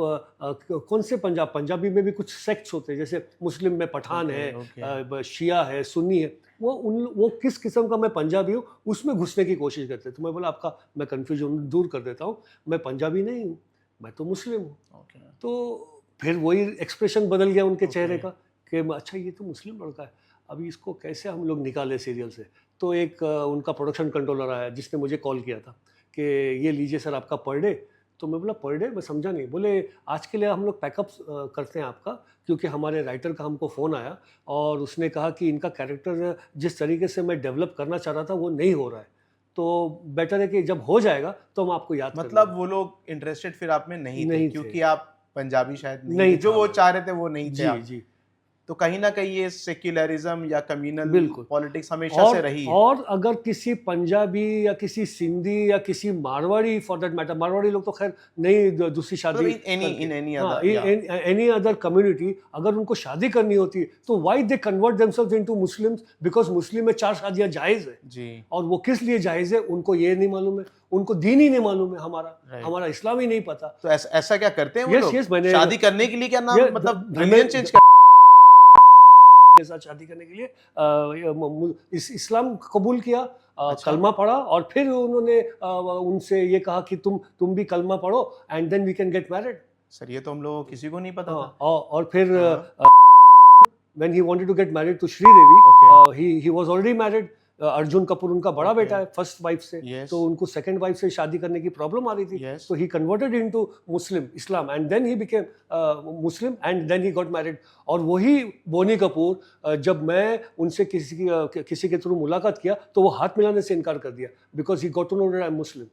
कौन से पंजाबी में भी कुछ सेक्ट्स होते हैं, जैसे मुस्लिम में पठान ओके, है, ओके, शिया है, सुन्नी है, वो किस किस्म का मैं पंजाबी हूँ, उसमें घुसने की कोशिश करते हैं। तो मैं बोला आपका मैं कन्फ्यूजन दूर कर देता हूँ, मैं पंजाबी नहीं हूँ, मैं तो मुस्लिम हूँ। ओके, तो फिर वही एक्सप्रेशन बदल गया उनके चेहरे ओके, का कि अच्छा ये तो मुस्लिम लड़का है, अभी इसको कैसे हम लोग निकालें सीरियल से। तो एक उनका प्रोडक्शन कंट्रोलर आया जिसने मुझे कॉल किया था कि ये लीजिए सर आपका पर डे। तो मैं बोला पर डे, मैं समझा नहीं। बोले आज के लिए हम लोग पैकअप करते हैं आपका, क्योंकि हमारे राइटर का हमको फ़ोन आया और उसने कहा कि इनका कैरेक्टर जिस तरीके से मैं डेवलप करना चाह रहा था वो नहीं हो रहा है, तो बेटर है कि जब हो जाएगा तो हम आपको याद कर मतलब लेंगे। वो लोग इंटरेस्टेड फिर आप में नहीं थे नहीं थे, क्योंकि आप पंजाबी शायद नहीं नहीं थे, जो था वो मैं। चाह रहे थे वो नहीं थे जी आप। जी। तो कहीं ना कहीं ये सेक्युलरिज्म या कम्युनल बिल्कुल। पॉलिटिक्स हमेशा से रही है। और अगर किसी पंजाबी या किसी सिंधी या किसी Marwari, for that matter, Marwari लोग तो खैर नहीं दूसरी शादी मतलब इन एनी हाँ, अदर एनी अदर कम्युनिटी, अगर उनको शादी करनी होती है तो why they convert themselves into Muslims? Because Muslim में 4 शादियां जायज है। जी। और वो किस लिए जायज है उनको ये नहीं मालूम है, उनको दीन ही नहीं मालूम है, Right. हमारा इस्लाम ही नहीं पता। तो ऐसा क्या करते हैं वो Yes, लोग? yes, मैंने शादी करने के लिए क्या नाम, ये मतलब धर्म रिलीजन चेंज के साथ शादी करने के लिए इस्लाम कबूल किया, अच्छा। कलमा पढ़ा, और फिर उन्होंने उनसे ये कहा कि तुम भी कलमा पढ़ो and then we can get married. Sir ये तो हम लोगों को किसी को नहीं पता था। और फिर हाँ। when he wanted to get married to Sridevi, Okay. he was already married. Arjun Kapoor उनका बड़ा Okay. बेटा है फर्स्ट वाइफ से। Yes. तो उनको सेकंड वाइफ से शादी करने की प्रॉब्लम आ रही थी। Yes. तो he converted into Muslim Islam and then he became Muslim and then he got married. और वही बोनी कपूर, जब मैं उनसे किसी के थ्रू मुलाकात किया तो वो हाथ मिलाने से इनकार कर दिया because he got to know that I am Muslim.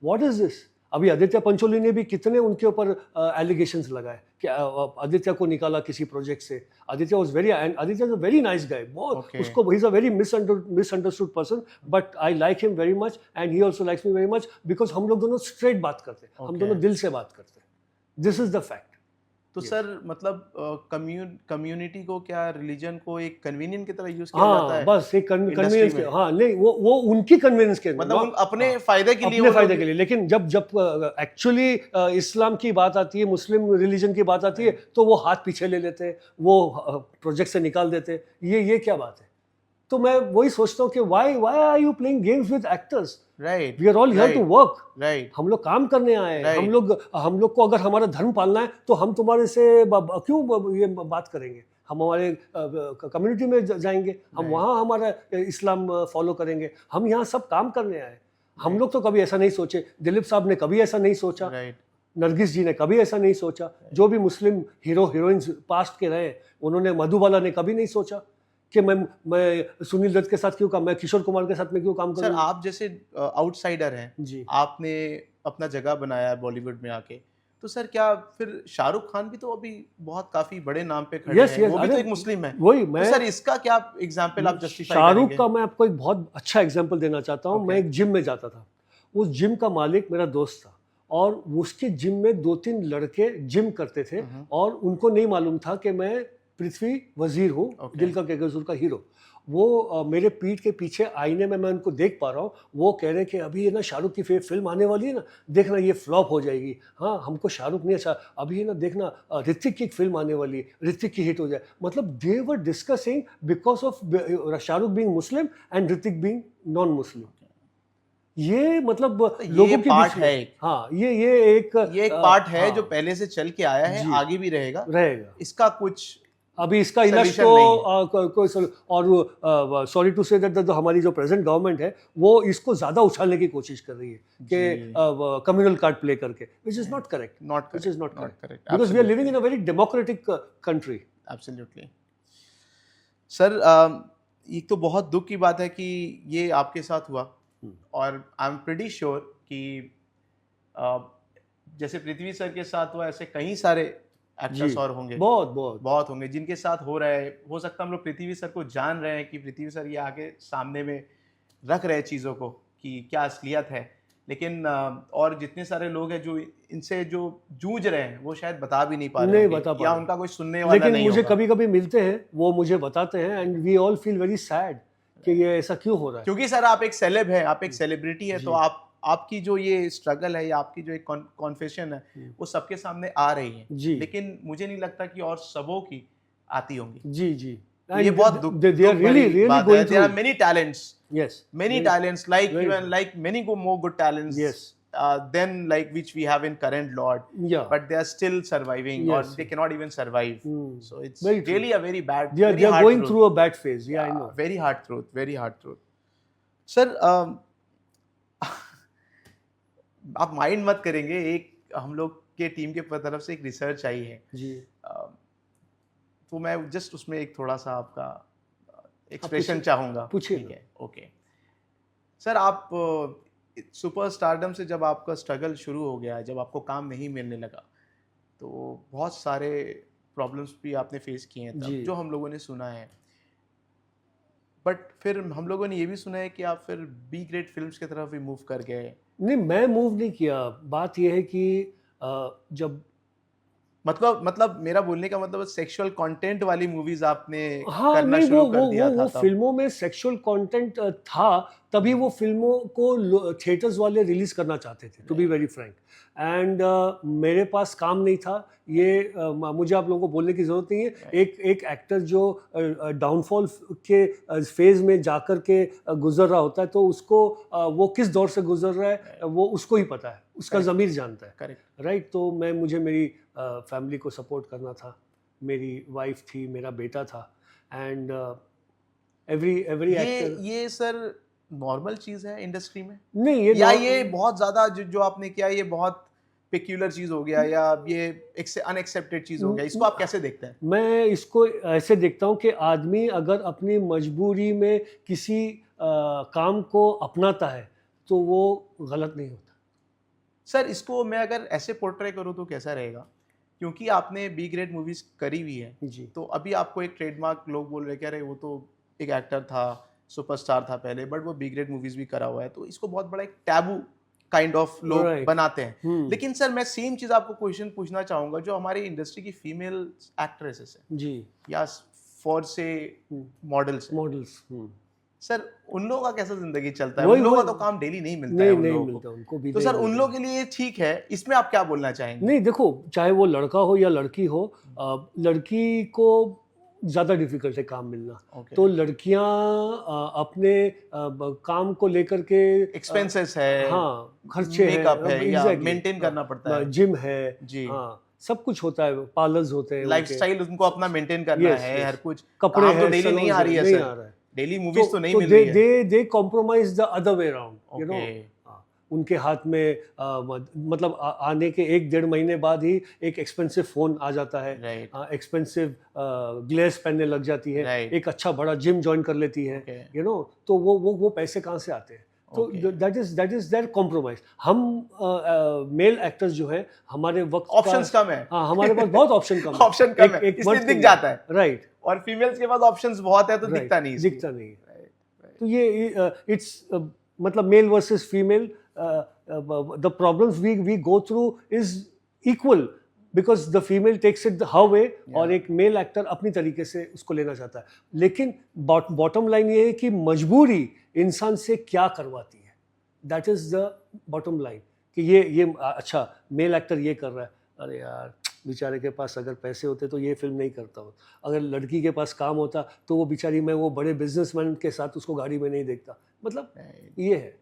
What is this? अभी आदित्य पंचोली ने भी कितने उनके ऊपर एलिगेशंस लगाए कि आदित्य को निकाला किसी प्रोजेक्ट से। Aditya was very, and Aditya is a very nice guy, बहुत Okay. उसको, he is a very misunderstood person, but I like him very much and he also likes me very much because हम लोग दोनों स्ट्रेट बात करते हैं, हम Okay. दोनों दिल से बात करते हैं। This is the fact. तो Yes. सर मतलब कम्युनिटी को क्या रिलीजन को एक कन्वीनियंस की तरह यूज किया जाता हाँ, है? बस एक कन्वीनियंस के, में। हाँ नहीं, वो उनकी कन्वीनियंस के, मतलब उन अपने हाँ, फायदे के लिए अपने वो फायदे लोग- के लिए। लेकिन जब एक्चुअली इस्लाम की बात आती है, मुस्लिम रिलीजन की बात आती है, तो वो हाथ पीछे ले लेते हैं, वो प्रोजेक्ट से निकाल देते हैं। ये क्या बात है? तो मैं वही सोचता हूँ कि why are you playing games with actors? Right, we are all here to work. Right. हम लोग काम करने आए हैं। Right. हम लोग को अगर हमारा धर्म पालना है तो हम तुम्हारे से क्यों ये बात करेंगे? हम हमारे कम्युनिटी में जाएंगे, हम Right. वहाँ हमारा इस्लाम फॉलो करेंगे। हम यहाँ सब काम करने आए। हम लोग तो कभी ऐसा नहीं सोचे, दिलीप साहब ने कभी ऐसा नहीं सोचा, राइट। नरगिस जी ने कभी ऐसा नहीं सोचा, जो भी मुस्लिम हीरो हीरोइंस पास्ट के रहे उन्होंने, मधुबाला ने कभी नहीं सोचा कि मैं सुनील दत्त के साथ क्यों काम, मैं किशोर कुमार के साथ में क्यों काम सर करूं। आप जैसे आउटसाइडर हैं जी, आपने अपना जगह बनाया है बॉलीवुड में आके, तो सर क्या फिर शाहरुख खान भी तो अभी बहुत काफी बड़े नाम पे खड़े Yes, हैं, yes, वो भी तो अरे, एक मुस्लिम है। वही तो मैं सर इसका क्या एग्जांपल आप जस्टिफाई शाहरुख करेंगे? का मैं आपको एक बहुत अच्छा एग्जांपल देना चाहता हूँ। Okay. मैं एक जिम में जाता था, उस जिम का मालिक मेरा दोस्त था, और उसके जिम में 2-3 लड़के जिम करते थे, और उनको नहीं मालूम था कि मैं पृथ्वी वजीर हूँ, Okay. दिल का केगजूर का हीरो। वो मेरे पीठ के पीछे आईने में मैं उनको देख पा रहा हूँ, वो कह रहे कि अभी ये ना शाहरुख की फिल्म आने वाली है ना, देखना ये फ्लॉप हो जाएगी। हाँ, हमको शाहरुख नहीं अच्छा, अभी ना देखना ऋतिक की एक फिल्म आने वाली है, ऋतिक की हिट हो जाए। मतलब they were discussing because of Shahrukh being Muslim and Hrithik being non Muslim. ये मतलब लोगों के पार्ट बीच है में, एक। हाँ, ये एक पार्ट है हाँ, जो पहले से चल के आया है, जी, आगे भी रहेगा। रहेगा। इसका कुछ अभी इसका इलाज Solution तो और सॉरी टू से दैट हमारी जो प्रेजेंट गवर्नमेंट है वो इसको ज्यादा उछालने की कोशिश कर रही है कि कम्युनल कार्ड प्ले करके, which is not correct, not which is not correct. because we are living in a very democratic country. Absolutely. Sir ये तो बहुत दुख की बात है कि ये आपके साथ हुआ, और आई एम प्रीटी श्योर कि जैसे पृथ्वी सर के साथ हुआ ऐसे कई सारे एक्टर्स और होंगे, बहुत होंगे जिनके साथ हो रहा है। हो सकता है हम लोग पृथ्वी सर को जान रहे हैं कि पृथ्वी सर ये आगे सामने में रख रहे हैं चीज़ों को कि क्या असलियत है, लेकिन और जितने सारे लोग हैं जो इनसे जो जूझ रहे हैं वो शायद बता भी नहीं पा रहे होंगे, या उनका कोई सुनने वाला लेकिन नहीं मुझे होगा। कभी कभी मिलते हैं, वो मुझे बताते हैं, and we all feel very sad कि ये ऐसा क्यों हो रहा है। क्योंकि सर आप एक सेलेब है, आप एक सेलिब्रिटी है, तो आपकी जो ये स्ट्रगल है या आपकी जो एक कॉन्फेशन है वो सबके सामने आ रही है, लेकिन मुझे नहीं लगता कि और सबों की आती होंगी। जी जी, ये बहुत दुख they are really going through. There are many talents, yes, many talents, like even like many more good talents, yes, than like which we have in current Lord, yeah, but they are still surviving, or they cannot even survive. So it's really a very bad, they are going through a bad phase. Yeah, I know. Very hard truth, very hard truth. Sir, आप mind मत करेंगे, एक हम लोग के team के तरफ से एक रिसर्च आई है जी, तो मैं जस्ट उसमें एक थोड़ा सा आपका एक्सप्रेशन चाहूँगा। पूछिए। ओके सर, आप सुपर स्टारडम से जब आपका स्ट्रगल शुरू हो गया, जब आपको काम नहीं मिलने लगा, तो बहुत सारे प्रॉब्लम्स भी आपने फेस किए हैं जी। तब, जो हम लोगों ने सुना है। बट फिर हम लोगों ने ये भी सुना है कि आप फिर बी ग्रेड फिल्म्स की तरफ भी मूव कर गए। नहीं, मैं मूव नहीं किया। बात ये है कि जब मतलब मेरा बोलने का मतलब सेक्सुअल कंटेंट वाली मूवीज आपने हाँ, करना नहीं, शुरू कर दिया था वो तब। फ़िल्मों में सेक्सुअल कंटेंट था, तभी वो फ़िल्मों को थिएटर्स वाले रिलीज़ करना चाहते थे, to be very frank. And मेरे पास काम नहीं था, ये मुझे आप लोगों को बोलने की ज़रूरत नहीं है। एक एक्टर जो डाउनफॉल के फ़ेज़ में जाकर के गुज़र रहा होता है, तो उसको वो किस दौर से गुज़र रहा है, वो उसको ही पता है, उसका Correct. ज़मीर जानता है, करेक्ट। राइट? तो मुझे मेरी फैमिली को सपोर्ट करना था, मेरी वाइफ थी, मेरा बेटा था, एंड एवरी एक्टर। ये सर नॉर्मल चीज है इंडस्ट्री में, नहीं, ये या ये बहुत ज्यादा जो आपने किया ये बहुत पेक्यूलर चीज हो गया, या ये अनएक्सेप्टेड चीज हो गया, इसको आप कैसे देखते हैं? मैं इसको ऐसे देखता हूँ कि आदमी अगर अपनी मजबूरी में किसी काम को अपनाता है तो वो गलत नहीं होता। सर इसको मैं अगर ऐसे पोर्ट्रे करूँ तो कैसा रहेगा, क्योंकि आपने बी ग्रेड मूवीज करी हुई है, जी। तो अभी आपको एक ट्रेडमार्क लोग बोल रहे हैं कि अरे वो तो एक एक्टर था, सुपरस्टार था पहले, बट वो बी ग्रेड मूवीज भी करा हुआ है, तो इसको बहुत बड़ा एक टैबू काइंड ऑफ लोग Right. बनाते हैं। हम्म। लेकिन सर मैं सेम चीज आपको क्वेश्चन पूछना चाहूंगा, जो हमारी इंडस्ट्री की फीमेल एक्ट्रेसेस है जी। या फॉर से मॉडल्स है, मॉडल्स। सर उन लोगों का कैसा जिंदगी चलता है? वही उन लोगों का वही तो काम डेली नहीं मिलता है नहीं उन नहीं लोगों मिलता, को, उनको भी तो नहीं सर उन मिलता। लोगों के लिए ठीक है, इसमें आप क्या बोलना चाहेंगे? नहीं, देखो, चाहे वो लड़का हो या लड़की हो, लड़की को ज़्यादा डिफिकल्ट है काम मिलना। Okay. तो लड़कियां अपने काम को लेकर के एक्सपेंसेस है, हाँ, खर्चे हैं, मेकअप है, या एग्जैक्टली, मेंटेन करना पड़ता है। जिम है, जी। हाँ, सब कुछ होता है, पार्लर्स होते हैं उनके। लाइफस्टाइल उनको अपना मेंटेन करना यस, है, हर यस। कुछ कपड़े काम तो हैं, डेली नहीं सैलून्स आ है, रही है नहीं सर, आ रहा है। डेली मूवीज तो नहीं तो मिल रही है। They compromise the other way around, you know. Okay. उनके हाथ में मतलब आने के 1-1.5 महीने बाद ही एक एक्सपेंसिव फ़ोन आ जाता है, राइट। एक्सपेंसिव ग्लेस पहनने लग जाती है, Right. एक अच्छा बड़ा जिम जॉइन कर लेती है, Okay. You no. तो वो पैसे कहाँ से आते हैं? तो Okay. That is their compromise. हम मेल एक्टर्स जो है, हमारे वक्त ऑप्शंस कम है। हाँ, हमारे पास बहुत ऑप्शन कम है। ऑप्शन कम है, इसलिए दिख जाता है। राइट, और फीमेल्स के पास ऑप्शंस बहुत है तो राइट, दिखता नहीं इसलिए। दिखता नहीं है। Right, right. तो ये इट्स मतलब male versus female, the problems we go through is equal, because the female takes it her way, और एक मेल एक्टर अपनी तरीके से उसको लेना चाहता है। लेकिन बॉटम लाइन ये है कि मजबूरी इंसान से क्या करवाती है, that is the bottom line. कि ये अच्छा, मेल एक्टर ये कर रहा है, अरे यार बेचारे के पास अगर पैसे होते तो ये फिल्म नहीं करता हो। अगर लड़की के पास काम होता तो वो बेचारी, मैं वो बड़े बिजनेसमैन के साथ उसको गाड़ी में नहीं देखता। मतलब Right. ये है,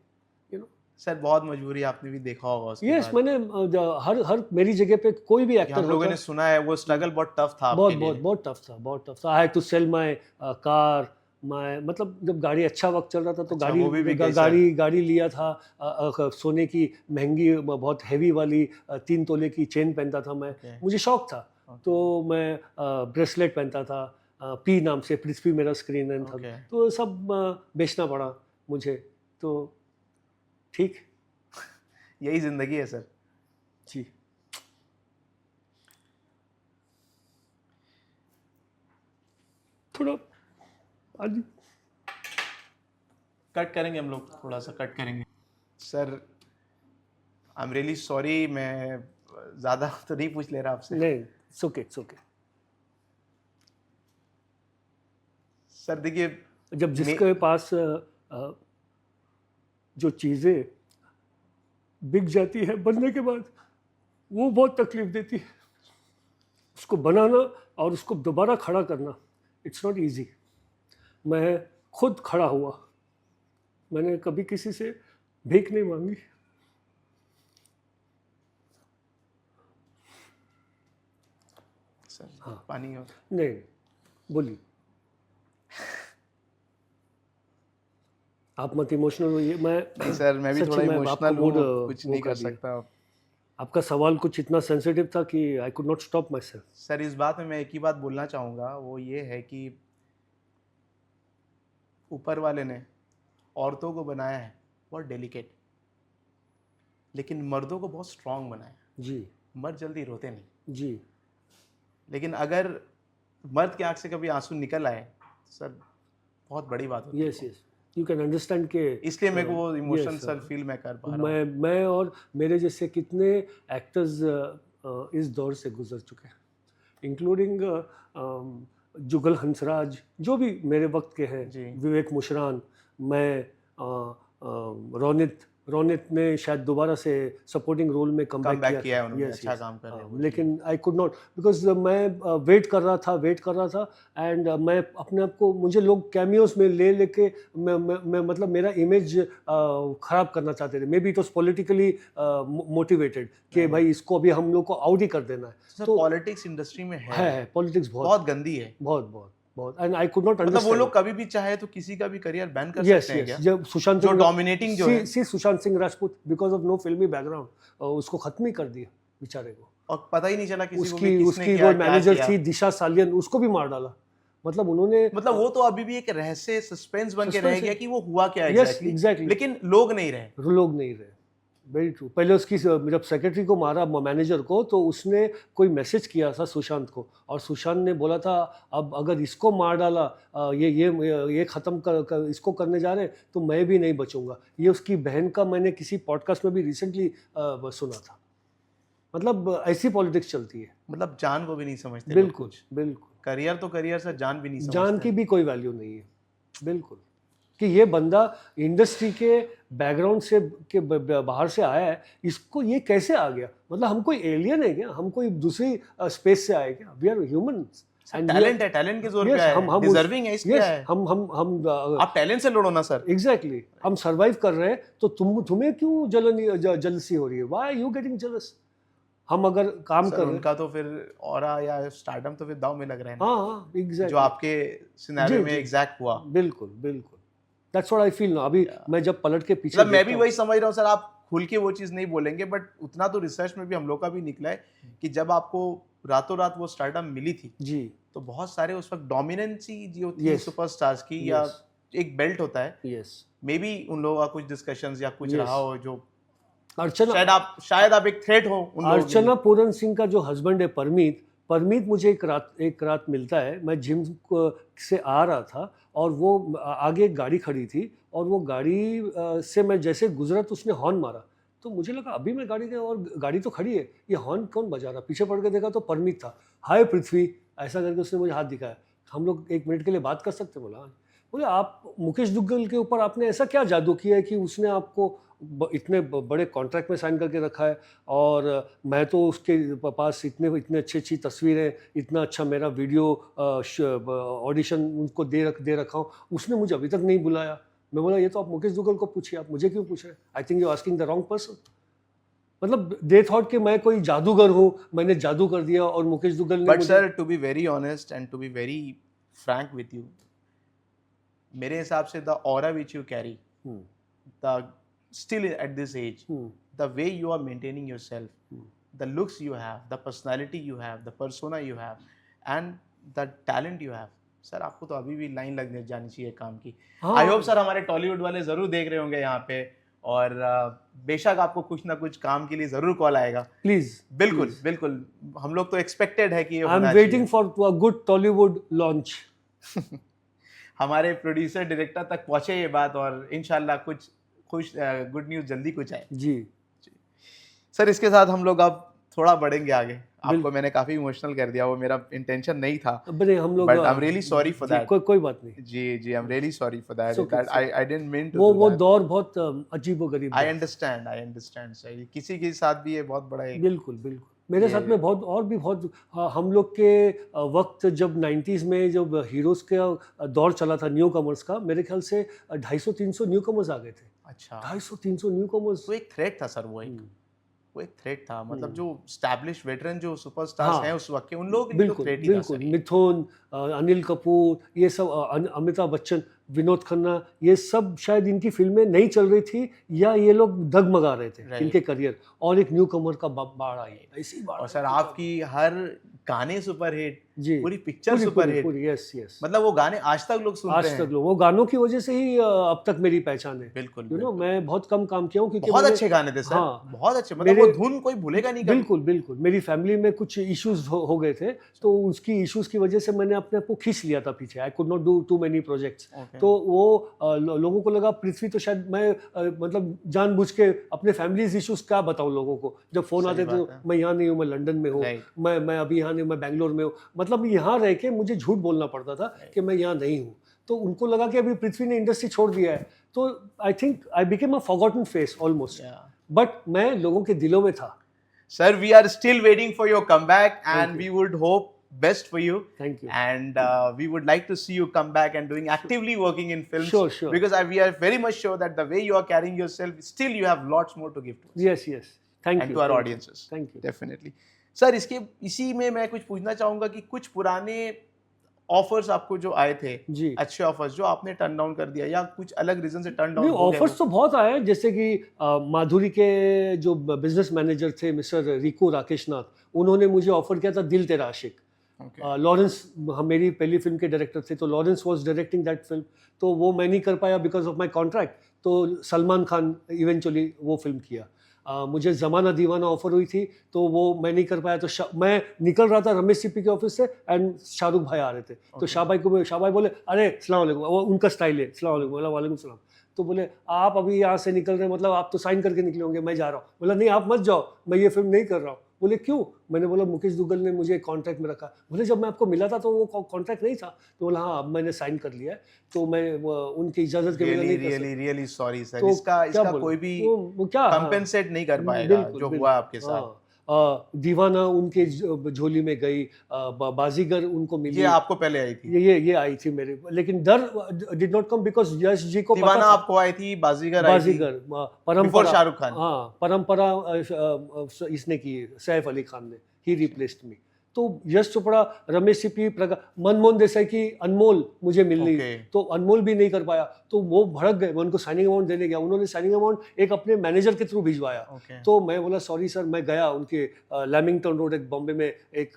यू नो। सर बहुत मजबूरी आपने भी देखा होगा उसके यस, बाद। मैंने हर मेरी जगह पे कोई भी कि एक्टर हम लोगों होता, ने सुना है वो स्ट्रगल बहुत टफ था बहुत आपके बहुत लिए। बहुत टफ था, बहुत टफ था। I had to sell my car, my, मतलब जब गाड़ी अच्छा वक्त चल रहा था तो अच्छा, वो भी बिक गई सर। गाड़ी लिया था, सोने की महंगी, बहुत हैवी वाली 3 तोले की चेन पहनता था मैं। Okay. मुझे शौक था, तो मैं ब्रेसलेट पहनता था, पी नाम से, पृथ्वी मेरा स्क्रीन नेम था। Okay. तो सब बेचना पड़ा मुझे, तो ठीक। यही जिंदगी है सर। जी। थोड़ा आज कट करेंगे हम लोग, थोड़ा सा कट करेंगे sir. I am really sorry, मैं ज़्यादा तो नहीं पूछ ले रहा आपसे। नहीं, it's okay, it's okay. Sir देखिए, जब जिसके पास जो चीज़ें बिक जाती है बनने के बाद, वो बहुत तकलीफ देती है। उसको बनाना और उसको दोबारा खड़ा करना, इट्स नॉट इजी। मैं खुद खड़ा हुआ, मैंने कभी किसी से भीख नहीं मांगी। सर हाँ। पानी हो। नहीं, बोलिए, आप मत इमोशनल होइए। नहीं सर, मैं भी सच्ची थोड़ा में आपका इमोशनल मूड हूँ, कुछ वो नहीं कर कर दिया। सकता। आपका सवाल कुछ इतना सेंसिटिव था कि आई could not stop my self. Sir इस बात में मैं एक ही बात बोलना चाहूँगा, वो ये है कि ऊपर वाले ने औरतों को बनाया है बहुत डेलिकेट, लेकिन मर्दों को बहुत स्ट्रांग बनाया है। जी, मर्द जल्दी रोते नहीं। जी, लेकिन अगर मर्द की आंख से कभी आंसू निकल आए सर बहुत बड़ी बात होती है। Yes yes, you can understand के इसलिए मेरे को वो इमोशन yes, सर फील मैं कर पा रहा हूँ। मैं और मेरे जैसे कितने एक्टर्स इस दौर से गुजर चुके हैं, इंक्लूडिंग जुगल हंसराज, जो भी मेरे वक्त के हैं, जी। विवेक मुशरान, मैं, रोनित ने शायद दोबारा से सपोर्टिंग रोल में कम कम बैक किया है था। उन्होंने, Yes, अच्छा yes. काम कर रहे हैं वो, लेकिन आई कुड नॉट बिकॉज मैं वेट कर रहा था एंड मैं अपने आप को, मुझे लोग कैमियोज में ले लेके मैं मतलब मेरा इमेज खराब करना चाहते थे। May be it was politically motivated कि भाई इसको अभी हम लोग को आउट ही कर देना है। तो पॉलिटिक्स इंडस्ट्री में है पॉलिटिक्स बहुत गंदी है, बहुत एंड आई कुड नॉट मतलब अंडरस्टैंड। वो लोग कभी भी चाहे तो किसी का भी करियर बैन कर Yes, सकते हैं yes. क्या? जब सुशांत जो सिंह डोमिनेटिंग जो है, Sushant Singh Rajput because of no फिल्मी बैकग्राउंड उसको खत्म ही कर दिया बेचारे को। और पता ही नहीं चला किसी को भी उसकी किसने उसकी क्या वो मैनेजर किया। थी दिशा सालियन, उसको भी मार डाला। मतलब उन्होंने, मतलब वो तो अभी भी एक रहस्य सस्पेंस बन के रह Suspense गया है। कि वो हुआ क्या Yes, एग्जैक्टली, exactly. लेकिन लोग नहीं रहे। लोग नहीं रहे। Very true. पहले उसकी जब सेक्रेटरी को मारा मैनेजर को, तो उसने कोई मैसेज किया था सुशांत को, और सुशांत ने बोला था अब अगर इसको मार डाला, ये ख़त्म कर इसको करने जा रहे तो मैं भी नहीं बचूंगा। ये उसकी बहन का मैंने किसी पॉडकास्ट में भी रिसेंटली सुना था। मतलब ऐसी पॉलिटिक्स चलती है। मतलब जान को भी नहीं समझते लोग बिल्कुल कुछ। बिल्कुल। करियर तो करियर से जान भी नहीं समझते। जान की भी कोई वैल्यू नहीं है। बिल्कुल, कि ये बंदा इंडस्ट्री के बैकग्राउंड से के बाहर से आया है, इसको ये कैसे आ गया? मतलब हम कोई एलियन है क्या? हम कोई दूसरी स्पेस से आए क्या? We are humans and talent है, टैलेंट के जोर पे आए हैं, डिजर्विंग है इसलिए आए हैं। हम आप टैलेंट से लड़ो ना सर। एग्जैक्टली, हम सरवाइव कर रहे हैं तो तुम्हें क्यों जलसी हो रही है? Why are you getting jealous? हम अगर काम कर रहे हैं, उनका तो फिर ऑरा या स्टारडम तो फिर दाव में लग रहा है ना। हाँ एग्जैक्टली, जो आपके सिनेरियो में एग्जैक्ट हुआ। बिल्कुल बिल्कुल, दैट्स व्हाट आई फील ना। अभी मैं जब पलट के पीछे मतलब मैं भी वही समझ रहा हूँ सर, आप खुल के वो चीज़ नहीं बोलेंगे, बट उतना तो रिसर्च में भी हम लोग का भी निकला है कि जब आपको रातों रात वो स्टारडम मिली थी जी, तो बहुत सारे उस वक्त डोमिनेंसी जो थी सुपरस्टार्स की, या एक बेल्ट होता है, यस, मे बी उन लोगों का कुछ डिस्कशंस या कुछ रहा हो जो अर्चना, शायद आप एक थ्रेट हो उन लोगों के लिए। अर्चना पूरन सिंह का जो हस्बैंड है परमीत मुझे एक रात मिलता है। मैं जिम से आ रहा था और वो आगे एक गाड़ी खड़ी थी, और वो गाड़ी से मैं जैसे गुजरा तो उसने हॉर्न मारा। तो मुझे लगा अभी मैं गाड़ी के, और गाड़ी तो खड़ी है, ये हॉर्न कौन बजा रहा? पीछे पड़ के देखा तो परमीत था। हाय पृथ्वी, ऐसा करके उसने मुझे हाथ दिखाया। हम लोग 1 मिनट के लिए बात कर सकते? बोले आप मुकेश दुग्गल के ऊपर आपने ऐसा क्या जादू किया है कि उसने आपको इतने बड़े कॉन्ट्रैक्ट में साइन करके रखा है, और मैं तो उसके पास इतने अच्छी तस्वीरें, इतना अच्छा मेरा वीडियो ऑडिशन उनको दे रखा हूँ, उसने मुझे अभी तक नहीं बुलाया। मैं बोला ये तो आप मुकेश दुग्गल को पूछिए, आप मुझे क्यों पूछ रहे हैं? आई think you asking the wrong person. मतलब दे थॉट कि मैं कोई जादूगर हूँ, मैंने जादू कर दिया, और मुकेश दुग्गल ने but sir to be very honest and to be very frank with you, मेरे हिसाब से the aura which you carry, the still at this age, the way you are maintaining yourself, the looks you have, the personality you have, the persona you have, and the talent you have, sir आपको तो अभी भी line लगने जानी चाहिए काम की। I hope sir हमारे टॉलीवुड वाले जरूर देख रहे होंगे यहाँ पे, और बेशक आपको कुछ ना कुछ काम के लिए जरूर कॉल आएगा। प्लीज, बिल्कुल बिल्कुल, हम लोग तो एक्सपेक्टेड है कि ये I am waiting for a good Tollywood launch. हमारे प्रोड्यूसर डायरेक्टर तक पहुंचे ये बात, और इंशाल्लाह कुछ गुड न्यूज़ जल्दी कुछ आए जी। सर इसके साथ हम लोग अब थोड़ा बढ़ेंगे आगे। आपको मैंने काफी इमोशनल कर दिया, वो मेरा इंटेंशन नहीं था, बट हम लोग, but I am really sorry for that. कोई बात नहीं जी I am really sorry for that, I didn't mean to. वो दौर बहुत अजीबोगरीब। आई अंडरस्टैंड सर, किसी के साथ भी ये बहुत बड़ा एक, बिल्कुल मेरे साथ में बहुत हम लोग के वक्त जब 90s में जब हीरोज का दौर चला था न्यू कमर्स का, मेरे ख्याल से 250-300 न्यू कमर्स आ गए थे। अच्छा 250-300 न्यू कमर्स। वो एक थ्रेट था सर, वो एक थ्रेट था। मतलब जो स्टैब्लिश वेटरन जो सुपरस्टार्स हैं उस वक्त के, उन लोगों के लिए तो थ्रेट ही था सर। मिथुन, अनिल कपूर, ये सब, अमिताभ बच्चन, विनोद खन्ना, ये सब शायद इनकी फिल्में नहीं चल रही थी, या ये लोग डगमगा रहे थे इनके करियर, और एक न्यू कमर का बाढ़ आई, ऐसी बाढ़। और सर आपकी हर गाने सुपर हिट, जी पूरी picture super hit, yes yes, मतलब वो गाने आज तक लोग सुनते आज हैं। तक लोग, वो गानों की वजह से ही अब तक मेरी पहचान है। बिल्कुल यू नो बिल्कुल। मैं बहुत कम काम किया हूँ क्योंकि बहुत मैंने, अच्छे गाने थे सर, हाँ, बहुत अच्छे, मतलब वो धुन कोई भूलेगा नहीं कभी। बिल्कुल बिल्कुल, मेरी फैमिली में कुछ इश्यूज हो गए थे, तो उसकी इश्यूज की वजह से मैंने अपने आप को खींच लिया था पीछे। I could not do too many projects. Okay. तो वो लोगों को लगा पृथ्वी तो शायद मैं मतलब जानबूझ के अपने फैमिलीज इश्यूज क्या बताऊं लोगों को। जब फोन सही आते तो बात है। मैं यहाँ नहीं हूँ, मैं लंदन में हूँ, Right. मैं अभी यहाँ नहीं हूँ, मैं बैंगलोर में हूँ, मतलब यहाँ रह के मुझे झूठ बोलना पड़ता था कि मैं यहाँ नहीं हूँ। तो उनको लगा कि अभी पृथ्वी ने इंडस्ट्री छोड़ दिया है। तो आई think I became a forgotten face almost, but मैं लोगों के दिलों में था। Sir, we are still waiting for your comeback, and we would hope best for you. Thank you. And we would like to see you come back and doing actively working in films. Sure. Because we are very much sure that the way you are carrying yourself, still you have lots more to give to us. Yes. Thank you. And to our audiences. Thank you. Definitely. Sir, इसी में मैं कुछ पूछना चाहूंगा कि कुछ पुराने offers आपको जो आए थे, जी, अच्छे ऑफर्स जो आपने टर्न डाउन कर दिया या कुछ अलग रीजन से टर्न डाउन नहीं, हो गया? ऑफर्स तो बहुत आए, जैसे कि माधुरी के जो बिजनेस मैनेजर थे मिस्टर रिको राकेश नाथ, उन्होंने मुझे ऑफर किया था दिल तेरा आशिक। लॉरेंस मेरी पहली फिल्म के डायरेक्टर थे, तो Lawrence was directing that film, तो वो मैं नहीं कर पाया बिकॉज ऑफ माय कॉन्ट्रैक्ट, तो सलमान खान इवेंचुअली वो फिल्म किया। मुझे ज़माना दीवाना ऑफर हुई थी, तो वो मैं नहीं कर पाया। तो मैं निकल रहा था रमेश सिप्पी के ऑफिस से एंड शाहरुख भाई आ रहे थे, तो शाह भाई बोले अरे अस्सलाम वालेकुम, वो उनका स्टाइल है अस्सलाम वालेकुम, बोला वालेकुम सलाम। तो बोले आप अभी यहाँ से निकल रहे हैं, मतलब आप तो साइन करके निकले होंगे, मैं जा रहा हूँ। बोला नहीं आप मत जाओ, मैं ये फिल्म नहीं कर रहा हूँ। बोले क्यों? मैंने बोला मुकेश दुग्गल ने मुझे कॉन्ट्रैक्ट में रखा। बोले जब मैं आपको मिला था तो वो कॉन्ट्रैक्ट नहीं था। तो बोला हाँ अब मैंने साइन कर लिया है, तो मैं उनकी इजाजत के बिना नहीं कर सकता। रियली सॉरी सर, तो इसका कोई भी वो क्या कंपेंसेट नहीं कर पाएगा जो हुआ आपके साथ। दीवाना उनके झोली में गई, बाजीगर उनको मिली। ये आपको पहले आई थी? ये आई थी मेरे, लेकिन डर did not come because Yash ji को दीवाना आपको आई थी, बाजीगर परंपरा शाहरुख खान। हाँ, परंपरा इसने की, सैफ अली खान ने, ही रिप्लेस्ड मी। तो यश चोपड़ा, रमेश सिप्पी, मनमोहन देसाई की अनमोल मुझे मिलनी, तो अनमोल भी नहीं कर पाया, तो वो भड़क गए। मैं उनको साइनिंग अमाउंट देने गया, उन्होंने साइनिंग अमाउंट एक अपने मैनेजर के थ्रू भिजवाया। तो मैं बोला सॉरी सर, मैं गया उनके लैमिंगटन रोड, एक बॉम्बे में एक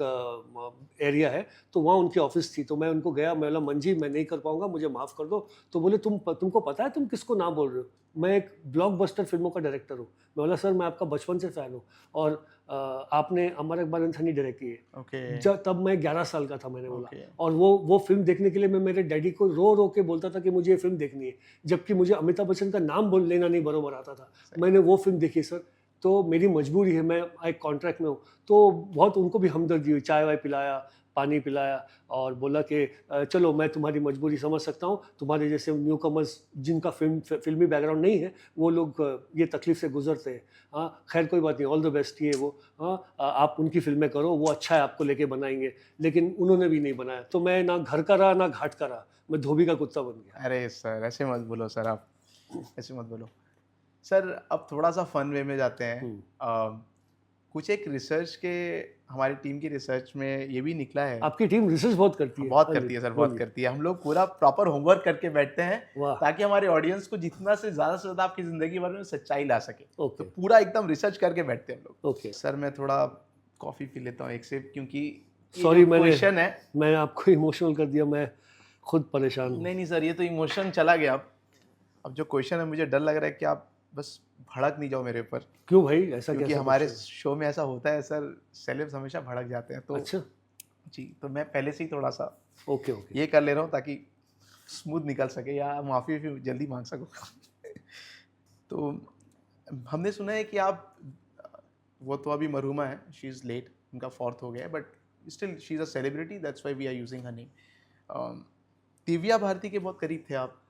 एरिया है, तो वहाँ उनकी ऑफिस थी, तो मैं उनको गया, मैं बोला मंजी मैं नहीं कर पाऊंगा, मुझे माफ़ कर दो। तो बोले तुमको पता है तुम किसको ना बोल रहे हो? मैं एक ब्लॉकबस्टर फिल्मों का डायरेक्टर हूँ। मैं बोला सर मैं आपका बचपन से फ़ैन हूँ, और आपने अमर इकबाल इंसानी डायरेक्ट की है। जब तब मैं 11 साल का था, मैंने बोला, और वो फिल्म देखने के लिए मैं मेरे डैडी को रो के बोलता था कि मुझे ये फिल्म देखनी है, जबकि मुझे अमिताभ बच्चन का नाम बोल लेना नहीं बरोबर आता था। मैंने वो फिल्म देखी सर, तो मेरी मजबूरी है, मैं एक कॉन्ट्रैक्ट में हूँ, तो बहुत उनको भी हमदर्दी हुई, चाय वाय पिलाया, पानी पिलाया, और बोला कि चलो मैं तुम्हारी मजबूरी समझ सकता हूँ, तुम्हारे जैसे न्यू कमर्स जिनका फिल्मी बैकग्राउंड नहीं है, वो लोग ये तकलीफ से गुजरते हैं। हाँ खैर कोई बात नहीं, ऑल द बेस्ट, ये वो हाँ आप उनकी फिल्में करो, वो अच्छा है, आपको लेके बनाएंगे। लेकिन उन्होंने भी नहीं बनाया, तो मैं ना घर का रहा ना घाट का रहा, मैं धोबी का कुत्ता बन गया। अरे सर ऐसे मत बोलो सर, आप ऐसे मत बोलो सर। अब थोड़ा सा फन वे में जाते हैं। कुछ एक रिसर्च के, हमारी टीम की रिसर्च में ये भी निकला है। आपकी टीम रिसर्च बहुत करती है? बहुत करती है सर, बहुत करती है। हम लोग पूरा प्रॉपर होमवर्क करके बैठते हैं, ताकि हमारे ऑडियंस को जितना से ज्यादा आपकी जिंदगी के बारे में सच्चाई ला सके। तो पूरा एकदम रिसर्च करके बैठते हैं हम लोग। सर मैं थोड़ा कॉफी पी लेता हूँ एक सिप, क्योंकि सॉरी क्वेश्चन है, मैं आपको इमोशनल कर दिया, मैं खुद परेशान हूँ। नहीं सर, ये तो इमोशन चला गया। अब जो क्वेश्चन है, मुझे डर लग रहा है कि आप बस भड़क नहीं जाओ मेरे ऊपर। क्यों भाई, ऐसा? क्योंकि हमारे शो में ऐसा होता है सर, सेलेब्स हमेशा भड़क जाते हैं। तो अच्छा जी, तो मैं पहले से ही थोड़ा सा ओके ये कर ले रहा हूँ, ताकि स्मूथ निकल सके या माफ़ी भी जल्दी मांग सको। तो हमने सुना है कि आप, वो तो अभी मरहुमा है, शी इज़ लेट, उनका 4th हो गया है, but still she is a celebrity, that's why we are using her name. Divya Bharti के बहुत करीब थे आप,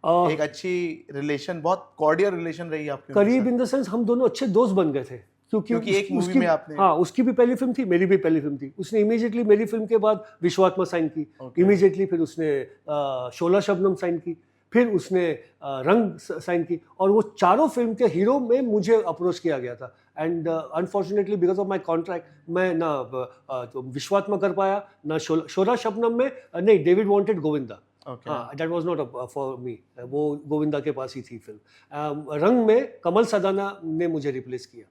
एक अच्छी रिलेशन, बहुत कॉर्डियल रिलेशन रही आपके? करीब इन द सेंस हम दोनों अच्छे दोस्त बन गए थे, क्योंकि एक मूवी में आपने, हाँ उसकी भी पहली फिल्म थी, मेरी भी पहली फिल्म थी। उसने इमीडिएटली मेरी फिल्म के बाद विश्वात्मा साइन की, इमीडिएटली फिर उसने शोला शबनम साइन की, फिर उसने रंग साइन की, और वो चारों फिल्म के हीरो में मुझे अप्रोच किया गया था। And unfortunately because of my contract मैं ना विश्वात्मा कर पाया, ना शोला शबनम में, नहीं David wanted Govinda, that was not for me, वो गोविंदा के पास ही थी फिल्म। रंग में कमल सदाना ने मुझे रिप्लेस किया।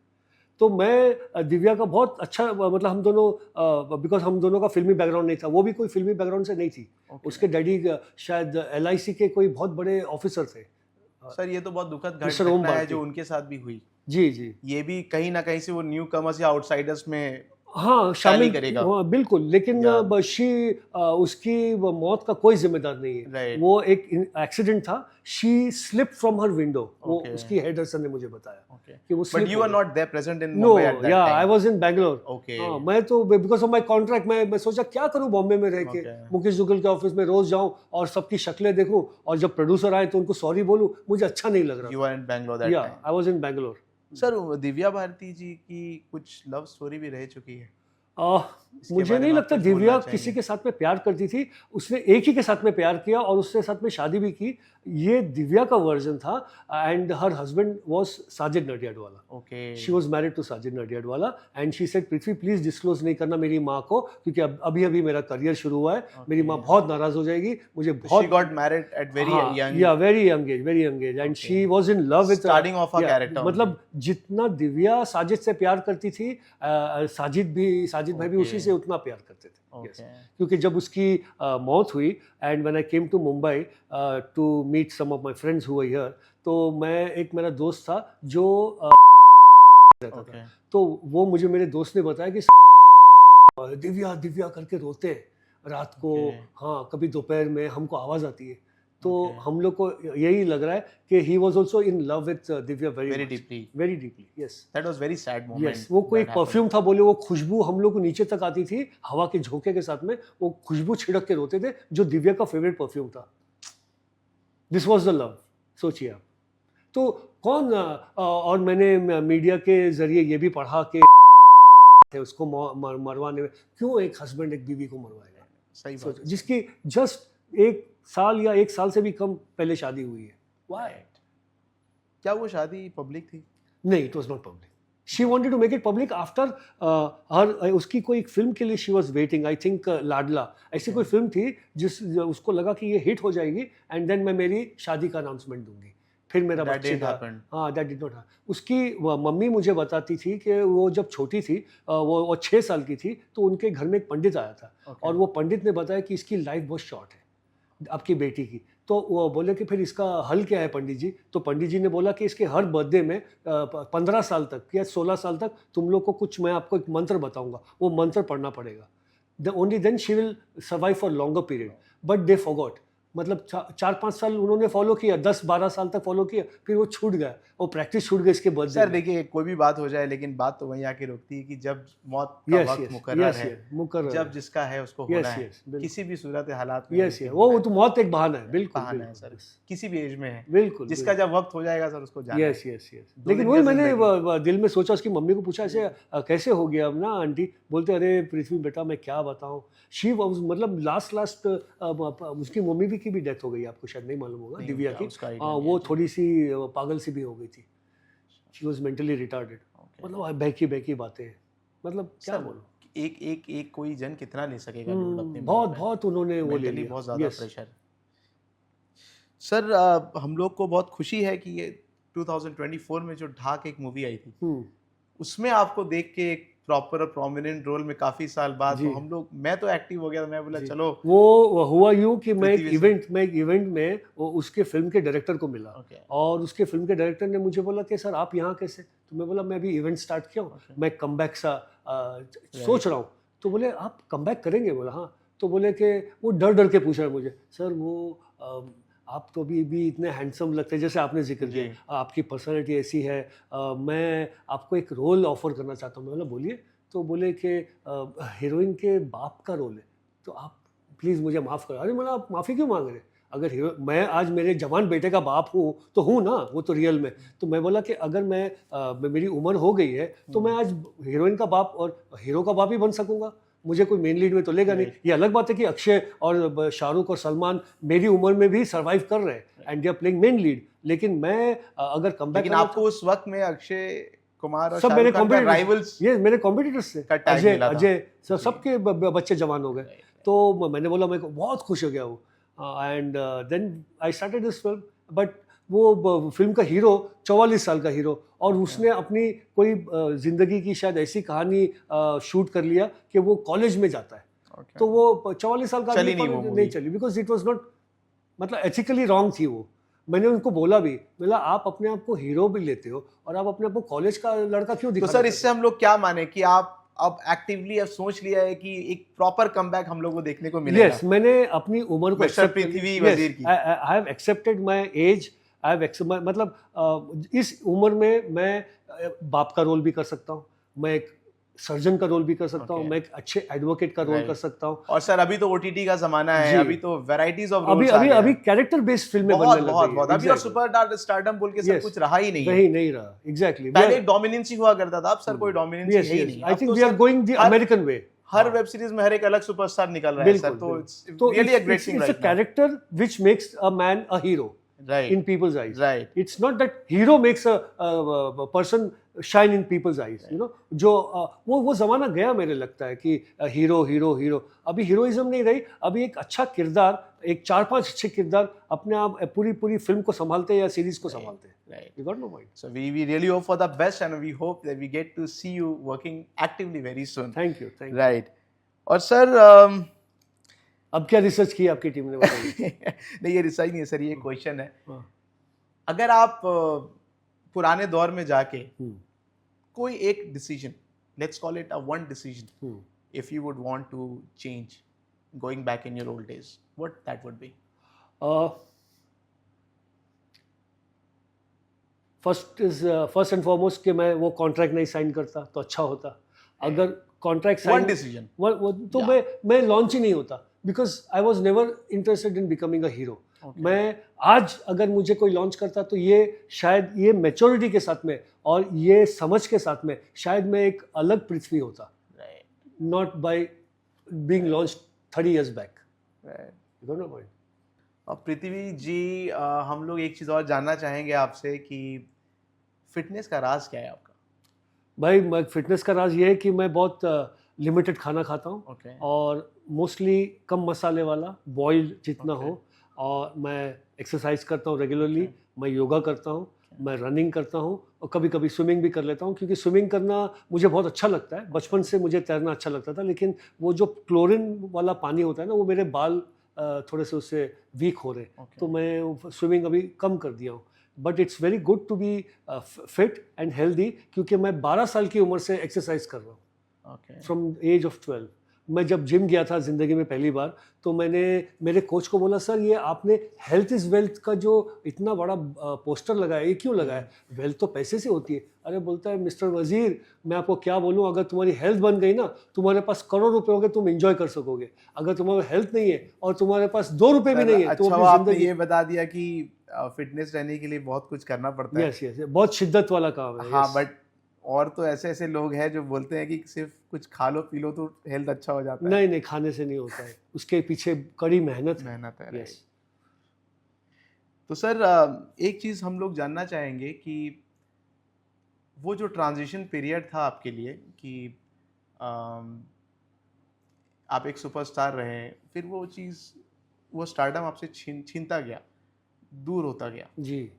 तो मैं दिव्या का बहुत अच्छा मतलब हम दोनों बिकॉज हम दोनों का फिल्मी बैकग्राउंड नहीं था, वो भी कोई फिल्मी बैकग्राउंड से नहीं थी। उसके डैडी शायद LIC के कोई बहुत बड़े ऑफिसर थे। सर ये तो बहुत दुखद मिस्टर ओम घटना है भारती। जो उनके साथ भी हुई। जी जी ये भी कहीं ना कहीं से वो न्यू कमर्स या आउटसाइडर्स में हाँ शामिल करेगा। हाँ, बिल्कुल, लेकिन या उसकी वो मौत का कोई जिम्मेदार नहीं है। राइट वो एक एक्सीडेंट था। She slip from her window. वो ओके उसकी हेडरसन ने मुझे बताया ओके कि वो बट slip यू हो आर गई। Not there present in no Mumbai at that yeah I time. Was in Bangalore. Okay हाँ, मैं तो बिकॉज ऑफ माय कॉन्ट्रैक्ट मैं सोचा क्या करूं बॉम्बे में रह के। Okay. मुकेश दुग्गल के ऑफिस में रोज जाऊं और सबकी शक्लें देखूं और जब प्रोड्यूसर आए तो उनको सॉरी बोलूं, मुझे अच्छा नहीं लग यू रहा आर इन बैंगलोर था। That yeah time. I was in Bangalore. Sir Divya Bharti ji की कुछ लव स्टोरी भी रह चुकी है। इसके मुझे बारे नहीं में आप लगता कुछ दिव्या बोलना किसी चाहेंगे? के साथ में प्यार करती थी। उसने एक ही के साथ में प्यार किया और उसके साथ में शादी भी की। ये दिव्या का वर्जन था and her husband was Sajid Nadiadwala. Okay she was married to Sajid Nadiadwala and she said Prithvi please disclose नहीं करना मेरी माँ को, क्योंकि अभी अभी मेरा करियर शुरू हुआ है। मेरी माँ बहुत नाराज हो जाएगी। मुझे शी बहुत got married at very young. Yeah very young age and she was in love with starting of a character. मतलब जितना दिव्या साजिद से प्यार करती थी साजिद भाई भी उसी से उतना प्यार करते थे। Yes. क्योंकि जब उसकी मौत हुई and when I came to Mumbai to meet some of my friends who were here, तो मेरा दोस्त था जो रहता था। तो वो मुझे मेरे दोस्त ने बताया कि दिव्या दिव्या करके रोते हैं रात को। हाँ, कभी दोपहर में हमको आवाज आती है। तो हम लोग को यही लग रहा है कि he was also in love with Divya very deeply. Yes, that was very sad moment. Yes, वो कोई एक परफ्यूम था, बोले वो खुशबू हम लोग को नीचे तक आती थी हवा के झोंके के साथ में। वो खुशबू छिड़क के रोते थे जो दिव्या का फेवरेट परफ्यूम था। This was the love. सोचिए आप। तो कौन और मैंने मीडिया के जरिए ये भी पढ़ा कि उसको मरवाने में क्यों एक हस्बैंड एक बीवी को मरवाएगा। सही बात है। जिसकी जस्ट 1 साल या 1 साल से भी कम पहले शादी हुई है। Why? क्या वो शादी पब्लिक थी? नहीं, it was not public. She wanted to make it public after उसकी कोई एक फिल्म के लिए she was waiting. I think लाडला ऐसी कोई फिल्म थी उसको लगा कि ये हिट हो जाएगी एंड देन मैं मेरी शादी का अनाउंसमेंट दूंगी, फिर मेरा बच्चे का। हाँ, that did not happen. उसकी मम्मी मुझे बताती थी कि वो जब छोटी थी वो 6 साल की थी तो उनके घर में एक पंडित आया था और वो पंडित ने बताया कि इसकी लाइफ बहुत शॉर्ट है आपकी बेटी की। तो वो बोले कि फिर इसका हल क्या है पंडित जी? तो पंडित जी ने बोला कि इसके हर बर्थडे में 15 साल तक या 16 साल तक तुम लोग को मैं आपको एक मंत्र बताऊंगा, वो मंत्र पढ़ना पड़ेगा। Only then she will survive for longer period. But they forgot. मतलब 4-5 साल उन्होंने फॉलो किया, 10-12 साल तक फॉलो किया, फिर वो छूट गया, वो प्रैक्टिस छूट गई इसके बर्थडे। सर देखिए, कोई भी बात हो जाए लेकिन बात तो वहीं आके रुकती है कि जब मौत का वक्त मुकर्रर है, जब जिसका है उसको होना है, किसी भी सूरत हालात में। वो तो मौत एक बहाना है। बिल्कुल बहाना है सर, किसी भी एज में है। बिल्कुल, जिसका जब वक्त हो जाएगा सर उसको जाना है। यस। लेकिन वही मैंने दिल में सोचा, उसकी मम्मी को पूछा ऐसे कैसे हो गया अब ना आंटी? बोलते अरे पृथ्वी बेटा मैं क्या बताऊं, शी मतलब लास्ट उसकी मम्मी भी की भी डेथ हो गई, आपको शायद नहीं मालूम होगा, दिव्या की। वो थोड़ी सी पागल सी भी हो गई थी। She was mentally retarded. मतलब बहकी बातें, मतलब क्या बोलूं। एक कोई जन कितना ले सकेगा? बहुत उन्होंने वो ले लिया, बहुत ज्यादा प्रेशर। सर हम लोग को बहुत खुशी है कि ये 2024 में जो ढाक एक मूवी आई थी, उसमें आपको देख के एक प्रॉपर और प्रोमिनेंट रोल में काफी साल बाद तो मैं तो एक्टिव हो गया। मैं बोला चलो, वो हुआ यूं कि मैं एक इवेंट में उसके फिल्म के डायरेक्टर को मिला और उसके फिल्म के डायरेक्टर ने मुझे बोला कि सर आप यहाँ कैसे? तो मैं बोला मैं अभी इवेंट स्टार्ट किया हूँ, मैं कमबैक सा सोच रहा हूँ। तो बोले आप कमबैक करेंगे? बोला हाँ। तो बोले कि वो डर के पूछ रहा है मुझे, सर वो आप तो अभी भी इतने हैंडसम लगते हैं, जैसे आपने जिक्र किया, आपकी पर्सनैलिटी ऐसी है, मैं आपको एक रोल ऑफर करना चाहता हूँ। मैं बोला बोलिए। तो बोले कि हीरोइन के बाप का रोल है, तो आप प्लीज़ मुझे माफ़ करो। अरे मैंने आप माफ़ी क्यों मांग रहे? अगर मैं आज मेरे जवान बेटे का बाप हूँ तो हूँ ना, वो तो रियल में। तो मैं बोला कि अगर मेरी उम्र हो गई है तो मैं आज हीरोइन का बाप और हीरो का बाप ही बन सकूँगा, मुझे कोई मेन लीड में तो लेगा नहीं। ये अलग बात है कि अक्षय और शाहरुख और सलमान मेरी उम्र में भी सर्वाइव कर रहे हैं and they are playing main lead. लेकिन मैं अगर कमबैक, लेकिन आपको उस वक्त में अक्षय कुमार और सब मेरे राइवल्स, ये मेरे कॉम्पिटिटर्स थे, अजय सबके बच्चे जवान हो गए। तो मैंने बोला, मेरे को बहुत खुश हो गया वो। And then I started this film. But वो फिल्म का हीरो 44 साल का हीरो, और उसने अपनी कोई जिंदगी की शायद ऐसी कहानी शूट कर लिया कि वो कॉलेज में जाता है। Okay. तो वो 44 साल का चली आदमी नहीं वो नहीं movie। चली, बिकॉज इट वाज नॉट, मतलब एथिकली रॉन्ग थी वो। मैंने उनको बोला भी, बोला आप अपने आप को हीरो भी लेते हो और आप अपने आप को कॉलेज का लड़का क्यों तो दिखाना सर चाहते इससे हम लोग क्या माने कि आप अब एक्टिवली अब सोच लिया है कि एक प्रॉपर कमबैक हम लोग को देखने को हो? मिलेगा? Yes, मैंने अपनी उम्र को मिस्टर एक्सेप्ट कर पृथ्वी लिया। वजीर Yes, की। I have accepted my age, I have मतलब इस उम्र में मैं बाप का रोल भी कर सकता हूँ, मैं एक सर्जन का रोल भी कर सकता हूँ, Okay. मैं एक अच्छे एडवोकेट का रोल Right. कर सकता हूँ। और सर अभी तो ओटीटी का जमाना है, जी। अभी तो वैरायटीज ऑफ अभी रोल्स आ अभी गए अभी हैं। कैरेक्टर बेस्ड फिल्में बहुत बनने लग बहुत गई बहुत हैं। अभी और Exactly. सुपर स्टारडम बोल के सब Yes. कुछ रहा ही नहीं है। वही नहीं रहा, एग्जैक्टली। पहले एक डोमिनेंसी हुआ करता था, अब सर कोई डोमिनेंसी Yes, है ही yes. नहीं। I अब think तो we are sir going the her American way. हर हाँ। वेब सीरीज में हर एक अलग सुपरस्टार निकल रहा है सर, बिल्कुल, तो बिल्कुल। इट्स तो really a great it's thing a right now. character which makes a man a hero in right people's eyes. Right It's not that hero makes a person shine in people's eyes. You know, जो वो जमाना गया, मेरे लगता है कि hero hero hero, अभी heroism नहीं रही। अभी एक अच्छा किरदार, एक 4-5 अच्छे किरदार अपने आप पूरी पूरी फिल्म को संभालते हैं या सीरीज को संभालते हैं। Right. You got my point? So we really hope for the best and we hope that we get to see you working actively very soon. Thank you, thank you. Right. और sir अब क्या research की आपकी team ने, बताइए। नहीं ये research नहीं है सर, ये क्वेश्चन है। हाँ। अगर आप पुराने दौर में जाके हम्म, कोई एक decision, let's call it a one decision, hmm. if you would want to change going back in your old days, what that would be? First and foremost कि मैं वो कॉन्ट्रैक्ट नहीं साइन करता तो अच्छा होता। अगर कॉन्ट्रैक्ट One साइन decision. तो Yeah. मैं लॉन्च ही नहीं होता, because I was never interested in becoming a hero. Okay. मैं आज अगर मुझे कोई लॉन्च करता तो ये शायद ये मैच्योरिटी के साथ में और ये समझ के साथ में शायद मैं एक अलग पृथ्वी होता, Right. Not by being launch 30 years back. Right. You don't know point. और पृथ्वी जी हम लोग एक चीज़ और जानना चाहेंगे आपसे कि फिटनेस का राज क्या है आपका? भाई मैं फिटनेस का राज ये है कि मैं बहुत लिमिटेड खाना खाता हूँ Okay. और मोस्टली कम मसाले वाला, बॉइल्ड जितना हो, और मैं एक्सरसाइज करता हूँ रेगुलरली, मैं योगा करता हूँ, मैं रनिंग करता हूँ और कभी कभी स्विमिंग भी कर लेता हूँ, क्योंकि स्विमिंग करना मुझे बहुत अच्छा लगता है। बचपन से मुझे तैरना अच्छा लगता था, लेकिन वो जो क्लोरीन वाला पानी होता है ना, वो मेरे बाल थोड़े से उससे वीक हो रहे हैं, Okay. तो मैं स्विमिंग अभी कम कर दिया हूँ। But it's very good to be fit and healthy, क्योंकि मैं 12 साल की उम्र से एक्सरसाइज कर रहा हूँ, Okay. From as of 12। मैं जब जिम गया था ज़िंदगी में पहली बार, तो मैंने मेरे कोच को बोला, सर ये आपने हेल्थ इज़ वेल्थ का जो इतना बड़ा पोस्टर लगाया, ये क्यों लगाया? वेल्थ तो पैसे से होती है। अरे बोलता है, मिस्टर वजीर मैं आपको क्या बोलूँ, अगर तुम्हारी हेल्थ बन गई ना, तुम्हारे पास करोड़ रुपए होंगे, तुम एंजॉय कर सकोगे। अगर तुम्हारी हेल्थ नहीं है और तुम्हारे पास 2 रुपए भी सर, नहीं है, तो अच्छा अपनी आपने जिंदगी। ये बता दिया कि फिटनेस रहने के लिए बहुत कुछ करना पड़ता है। यस यस, बहुत शिद्दत वाला काम है। हाँ yes. बट और तो ऐसे ऐसे लोग हैं जो बोलते हैं कि सिर्फ कुछ खा लो पी लो तो हेल्थ अच्छा हो जाता है। नहीं नहीं, खाने से नहीं होता है, उसके पीछे कड़ी मेहनत है। मेहनत है। यस। तो सर एक चीज़ हम लोग जानना चाहेंगे कि वो जो ट्रांजिशन पीरियड था आपके लिए कि आप एक सुपरस्टार रहे, फिर वो चीज़, वो स्टारडम आपसे छीनता गया, दूर होता गया, जी,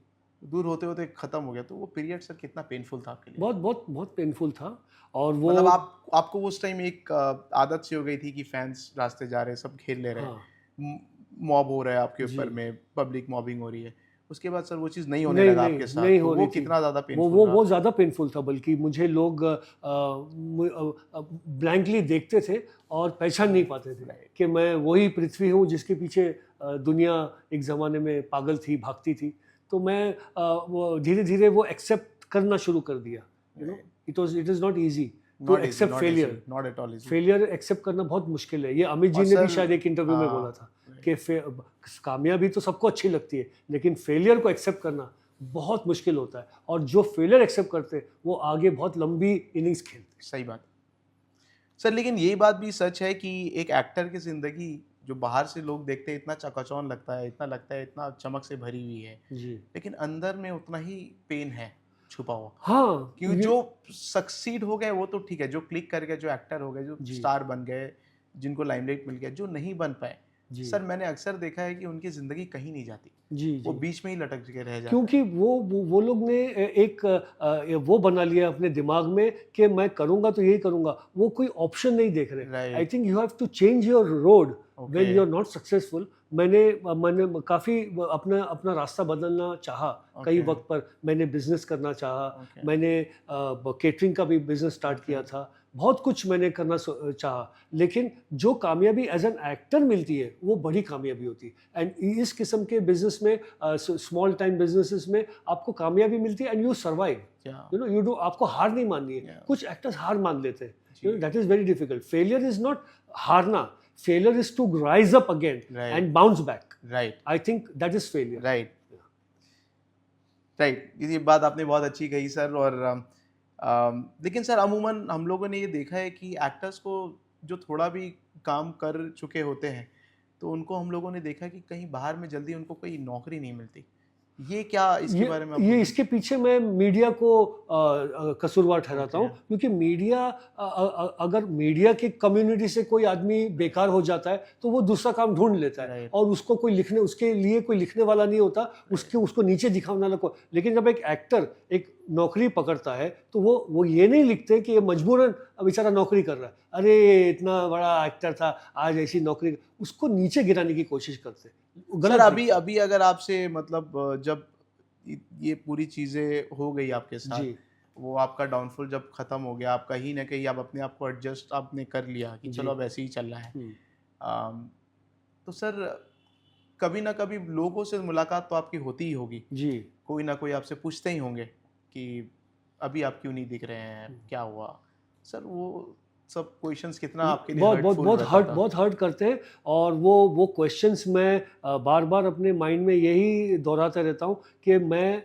दूर होते होते ख़त्म हो गया, तो वो पीरियड सर कितना पेनफुल था आपके लिए? बहुत बहुत बहुत पेनफुल था। और वो मतलब आपको उस टाइम एक आदत सी हो गई थी कि फैंस रास्ते जा रहे हैं, सब खेल ले रहे हाँ, हैं, मॉब हो रहा है आपके जी। ऊपर में, पब्लिक मॉबिंग हो रही है, उसके बाद सर वो चीज़ नहीं होने नहीं लगा नहीं आपके साथ, नहीं तो हो वो रही थी। कितना ज़्यादा वो पेनफुल वो रहा? वो ज़्यादा पेनफुल था, बल्कि मुझे लोग ब्लैंकली देखते थे और पहचान नहीं पाते थे कि मैं वही पृथ्वी हूँ जिसके पीछे दुनिया एक ज़माने में पागल थी, भागती थी। तो मैं वो धीरे धीरे वो एक्सेप्ट करना शुरू कर दिया। You know, it is not easy to accept failure. Not at all easy. Failure accept करना बहुत मुश्किल है। ये अमित जी और ने भी सर, शायद एक इंटरव्यू में हाँ, बोला था कि कामयाबी तो सबको अच्छी लगती है, लेकिन फेलियर को एक्सेप्ट करना बहुत मुश्किल होता है। और जो फेलियर एक्सेप्ट करते हैं वो आगे बहुत लंबी इनिंग्स खेलते हैं। सही बात सर, लेकिन ये बात भी सच है कि एक एक्टर की ज़िंदगी जो बाहर से लोग देखते हैं इतना चकाचौंध लगता है, इतना लगता है इतना चमक से भरी हुई है, जी लेकिन अंदर में उतना ही पेन है छुपा हुआ। हाँ, क्योंकि जो सक्सीड हो गए वो तो ठीक है, जो क्लिक कर गए, जो एक्टर हो गए, जो जी। स्टार बन गए, जिनको लाइमलाइट मिल गया, जो नहीं बन पाए जी सर मैंने अक्सर देखा है कि उनकी जिंदगी कहीं नहीं जाती, जी वो जी बीच में ही लटक के रह जाता क्योंकि वो लोग ने एक वो बना लिया अपने दिमाग में कि मैं करूंगा तो यही करूंगा, वो कोई ऑप्शन नहीं देख रहे. Right. I think you have to change your road when Okay. You are not successful. मैंने काफ़ी अपना अपना रास्ता बदलना चाहा. कई Okay. वक्त पर मैंने बिजनेस करना चाहा. Okay. मैंने केटरिंग का भी बिजनेस स्टार्ट किया था. बहुत कुछ मैंने करना चाहा, लेकिन जो कामयाबी एज एन एक्टर मिलती है वो बड़ी कामयाबी होती है. एंड इस किस्म के बिजनेस में, स्मॉल टाइम बिजनेसेस में आपको कामयाबी मिलती है and you survive. Yeah. You know you do, आपको हार नहीं माननी है. Yeah. कुछ एक्टर्स हार मान लेते हैं. जी. That is very difficult. Failure is not हारना. Failure is to rise up again Right. And bounce back. Right. I think that is failure. Right right, ये बात आपने बहुत अच्छी कही सर. और लेकिन सर अमूमन हम लोगों ने ये देखा है कि एक्टर्स को जो थोड़ा भी काम कर चुके होते हैं तो उनको हम लोगों ने देखा कि कहीं बाहर में जल्दी उनको कोई नौकरी नहीं मिलती. ये क्या इसके बारे में आप ये इसके पीछे मैं मीडिया को कसूरवार ठहराता हूँ. Okay. क्योंकि मीडिया, अगर मीडिया की कम्युनिटी से कोई आदमी बेकार हो जाता है तो वो दूसरा काम ढूंढ लेता है. Right. और उसको कोई लिखने, उसके लिए कोई लिखने वाला नहीं होता, उसको नीचे दिखाने वाला कोई. लेकिन जब एक एक्टर एक नौकरी पकड़ता है तो वो ये नहीं लिखते कि ये मजबूरन बेचारा नौकरी कर रहा है. अरे इतना बड़ा एक्टर था, आज ऐसी नौकरी, उसको नीचे गिराने की कोशिश करते. सर अभी अगर आपसे मतलब जब ये पूरी चीज़ें हो गई आपके साथ, जी वो आपका डाउनफॉल जब खत्म हो गया, आप कहीं ना कहीं आप अपने आप को एडजस्ट आपने कर लिया कि जी. चलो अब ऐसे ही चल रहा है. हम्म. तो सर कभी ना कभी लोगों से मुलाकात तो आपकी होती ही होगी, जी कोई ना कोई आपसे पूछते ही होंगे कि अभी आप क्यों नहीं दिख रहे हैं, क्या हुआ. सर वो सब क्वेश्चंस कितना आपके लिए बहुत hurtful बहुत रहता था? बहुत हर्ट करते हैं. और वो क्वेश्चंस मैं बार बार अपने माइंड में यही दोहराता रहता हूँ कि मैं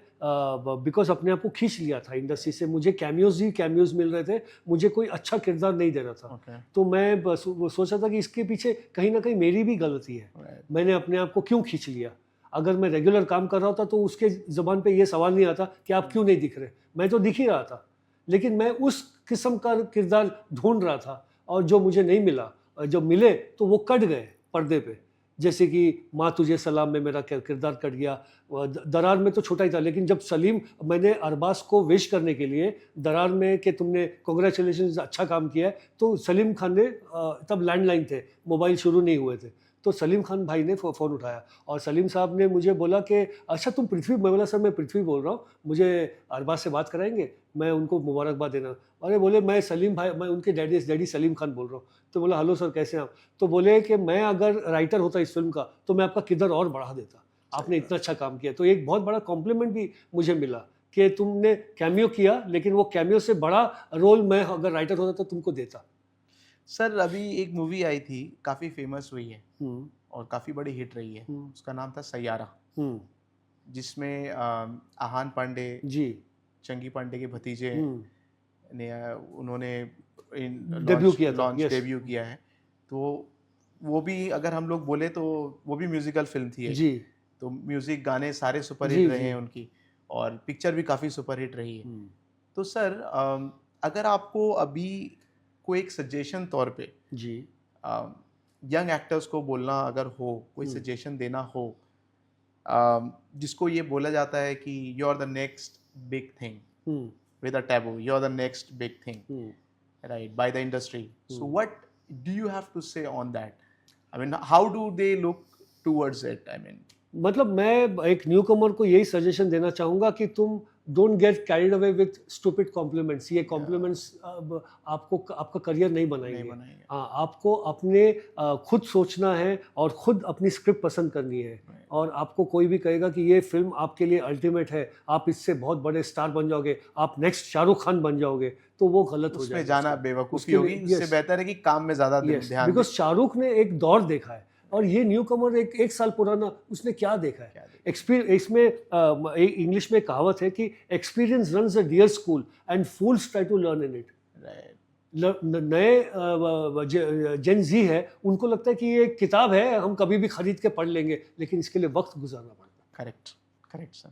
बिकॉज अपने आप को खींच लिया था इंडस्ट्री से. मुझे कैमियोज मिल रहे थे, मुझे कोई अच्छा किरदार नहीं दे रहा था. Okay. तो मैं सोचा था कि इसके पीछे कहीं ना कहीं मेरी भी गलती है. Right. मैंने अपने आप को क्यों खींच लिया. अगर मैं रेगुलर काम कर रहा होता तो उसके ज़बान पे ये सवाल नहीं आता कि आप क्यों नहीं दिख रहे. मैं तो दिख ही रहा था, लेकिन मैं उस किस्म का किरदार ढूंढ रहा था और जो मुझे नहीं मिला. जब मिले तो वो कट गए पर्दे पे. जैसे कि माँ तुझे सलाम में मेरा किरदार कट गया. दरार में तो छोटा ही था, लेकिन जब सलीम, मैंने अरबाज को विश करने के लिए दरार में कि तुमने कांग्रेचुलेशंस अच्छा काम किया है, तो सलीम खान ने, तब लैंडलाइन थे, मोबाइल शुरू नहीं हुए थे, तो सलीम खान भाई ने फ़ोन उठाया और सलीम साहब ने मुझे बोला कि अच्छा तुम पृथ्वी. मैं बोला सर मैं पृथ्वी बोल रहा हूँ, मुझे अरबाज से बात कराएंगे, मैं उनको मुबारकबाद देना. अरे बोले मैं सलीम भाई, मैं उनके डैडी सलीम खान बोल रहा हूँ. तो बोला हेलो सर कैसे हैं आप. तो बोले कि मैं अगर राइटर होता इस फिल्म का तो मैं आपका किरदार और बढ़ा देता, आपने इतना अच्छा काम किया. तो एक बहुत बड़ा कॉम्प्लीमेंट भी मुझे मिला कि तुमने कैमियो किया, लेकिन वो कैमियो से बड़ा रोल मैं अगर राइटर होता तो तुमको देता. सर अभी एक मूवी आई थी, काफ़ी फेमस हुई है और काफ़ी बड़ी हिट रही है, उसका नाम था सैयारा, जिसमें आहान पांडे जी चंगी पांडे के भतीजे ने उन्होंने डेब्यू किया था. yes. डेब्यू किया है. तो वो भी अगर हम लोग बोले तो वो भी म्यूजिकल फिल्म थी जी. तो म्यूजिक गाने सारे सुपर जी, हिट रहे जी. हैं उनकी, और पिक्चर भी काफ़ी सुपर हिट रही है. तो सर अगर आपको अभी कोई एक सजेशन तौर पे जी यंग एक्टर्स को बोलना अगर हो, कोई सजेशन देना हो, जिसको ये बोला जाता है कि you are the next big thing with a taboo, you're the next big thing, right, by the industry. So what do you have to say on that? I mean, how do they look towards it? I mean, मतलब मैं एक new कमर को यही suggestion देना चाहूँगा कि तुम don't get carried away with stupid compliments. ये कॉम्प्लीमेंट्स आपको आपका करियर नहीं बनाएंगे. हाँ, आपको अपने खुद सोचना है और खुद अपनी स्क्रिप्ट पसंद करनी है. और आपको कोई भी कहेगा कि ये फिल्म आपके लिए अल्टीमेट है, आप इससे बहुत बड़े स्टार बन जाओगे, आप नेक्स्ट शाहरुख खान बन जाओगे, तो वो गलत हो जाएगा. उसमें जाना बेवकूफ़ी होगी. इससे बेहतर है कि काम में ज़्यादा ध्यान. बिकॉज शाहरुख ने एक दौर देखा है और ये न्यू कमर एक साल पुराना, उसने क्या देखा है. इसमें इंग्लिश में कहावत है कि experience runs a dear school and fools try to learn in it. नए जेन जी है, उनको लगता है कि ये किताब है, हम कभी भी खरीद के पढ़ लेंगे, लेकिन इसके लिए वक्त गुजारना पड़ता है. Correct sir.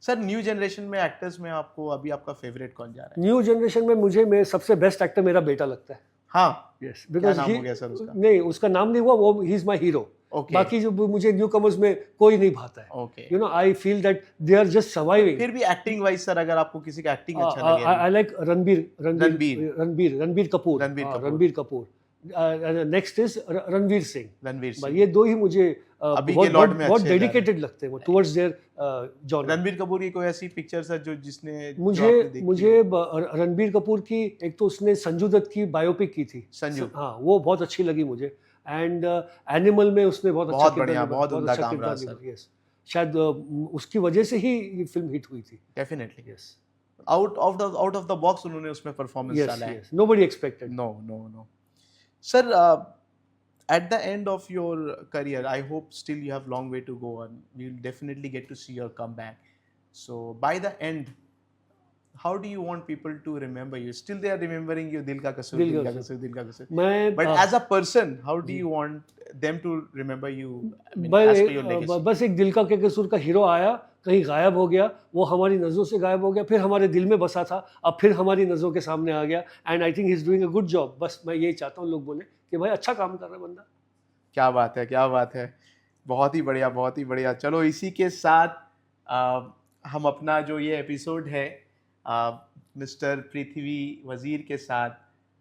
Sir new generation में एक्टर्स में आपको अभी आपका फेवरेट कौन जा रहा है? न्यू जनरेशन में मुझे सबसे बेस्ट एक्टर मेरा बेटा लगता है. हाँ, यस, क्या नाम हो गया सर उसका? नहीं, उसका नाम नहीं हुआ, वो he is my hero. Okay. बाकी जो मुझे न्यू कमर्स में कोई नहीं भाता है. Okay. You know I feel that they are just surviving. फिर भी एक्टिंग वाइज सर अगर आपको किसी का एक्टिंग अच्छा लगे. I like Ranbir Kapoor. Ranbir Kapoor. Next is Ranveer Singh. ये दो ही मुझे बहुत डेडिकेटेड लगते हैं वो towards their genre. Ranbir Kapoor की कोई ऐसी पिक्चर्स है जो जिसने मुझे रणबीर कपूर की एक तो उसने संजू दत्त की बायोपिक की थी. संजू, हाँ वो बहुत अच्छी लगी मुझे. एंड एनिमल में उसने बहुत अच्छा बढ़िया, बहुत उम्दा काम रहा सर. यस, शायद उसकी वजह से ही ये फिल्म हिट हुई थी. Definitely. Yes, out of the box उन्होंने उसमें परफॉर्मेंस डाला है. Nobody expected. No sir. At the end of your career, I hope still you have long way to go, and we'll definitely get to see your comeback. So by the end, how do you want people to remember you? Still they are remembering you, Dil Ka Kasoor, Dil Ka Kasoor, Dil Ka Kasoor. But as a person, how do you want them to remember you? I mean, as per your legacy. बस एक दिल का कसूर का hero आया, कहीं गायब हो गया, वो हमारी नज़रों से गायब हो गया, फिर हमारे दिल में बसा था, अब फिर हमारी नज़रों के सामने आ गया. And I think he is doing a good job. बस मैं यही चाहता हूँ लोग बोले कि भाई अच्छा काम कर रहा है बंदा. क्या बात है, क्या बात है. बहुत ही बढ़िया, बहुत ही बढ़िया. चलो इसी के साथ हम अपना जो ये एपिसोड है मिस्टर पृथ्वी वजीर के साथ,